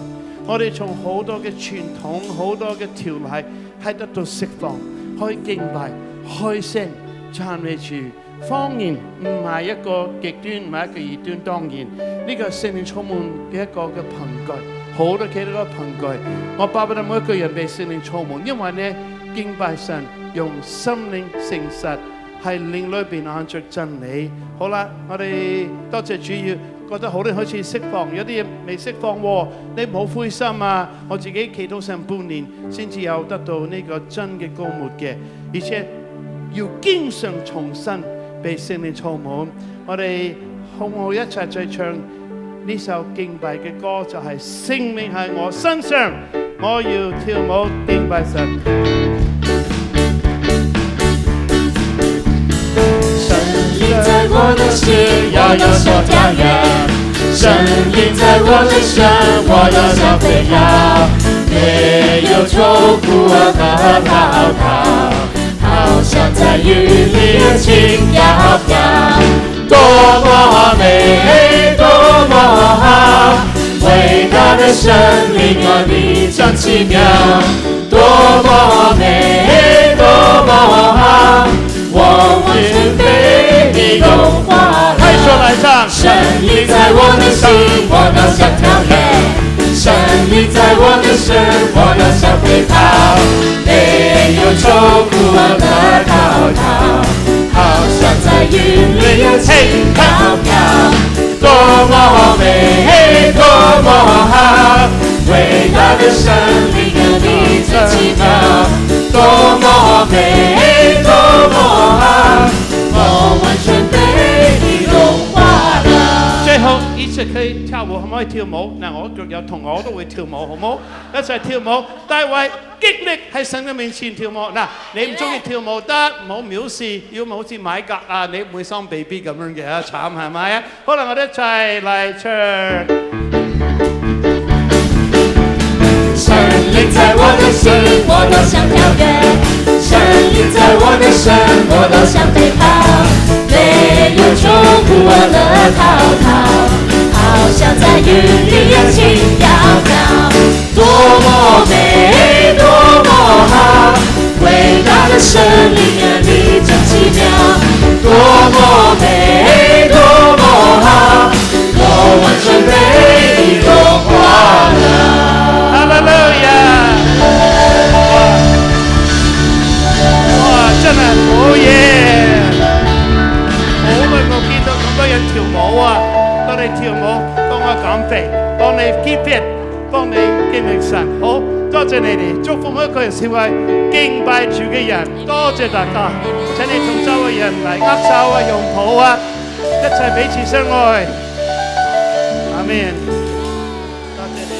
我哋從好多嘅傳統、好多嘅條例係得到釋放，可以敬拜、開聲、讚美主。方言唔係一個極端，唔係一個異端，當然呢個係聖靈充滿嘅一個嘅憑據，好多其他嘅憑據。我巴不得每一個人被聖靈充滿，因為呢敬拜神用心靈誠實，係靈裏邊按着真理。好啦，我哋多謝主要覺得好多好似釋放，有啲嘢未釋放喎，你唔好灰心啊！我自己祈禱成半年先至有得到呢個真嘅膏抹嘅，而且要經常重新被聖靈充滿，我哋好唔好一齊再唱呢首敬拜嘅歌？就係聖靈喺我身上，我要跳舞敬拜神。神心，我要像跳跃。生命在我的身，我要像飞鸟，没有愁苦和滔滔，好像在云里轻飘飘。多么美，多么好，伟大的生命和你真奇妙。多么美，多么好，我完全被你融化了。开手来唱，生命在我的心，我要像跳跃。生命在我的身，我要像飞跑，没有愁苦和滔滔，好像在云里轻飘飘。多么美，多么好，伟大的生命和你真奇妙。多么美，多么好，我完全被你融化了。最後一齊可以跳舞，可唔可以跳舞？嗱，我腳有痛，我都會跳舞，好冇？一齊跳舞。大衛激力喺神嘅面前跳舞。嗱，你唔中意跳舞得，唔好藐視，要好似買格啊，你唔會生 BB 咁樣嘅，慘係咪啊？好啦，我哋一齊嚟唱。神靈在我的心，我要像跳躍；神靈在我的身，我要像飛跑。沒有愁苦和滔滔，好像在雲裡輕飄飄。多麼美，多麼好，偉大的生命和你真奇妙。多麼美，多麼好，我完全被你融化了。哈利路亞！哇，真係好嘢！好耐冇見到咁多人跳舞啊！當你跳舞，幫我減肥，幫你 keep fit，幫你經歷神。好，多謝你哋，祝福每一個人成為敬拜主嘅人。多謝大家，請你同周圍人嚟握手啊、擁抱啊，一齊彼此相愛。阿們。多謝你。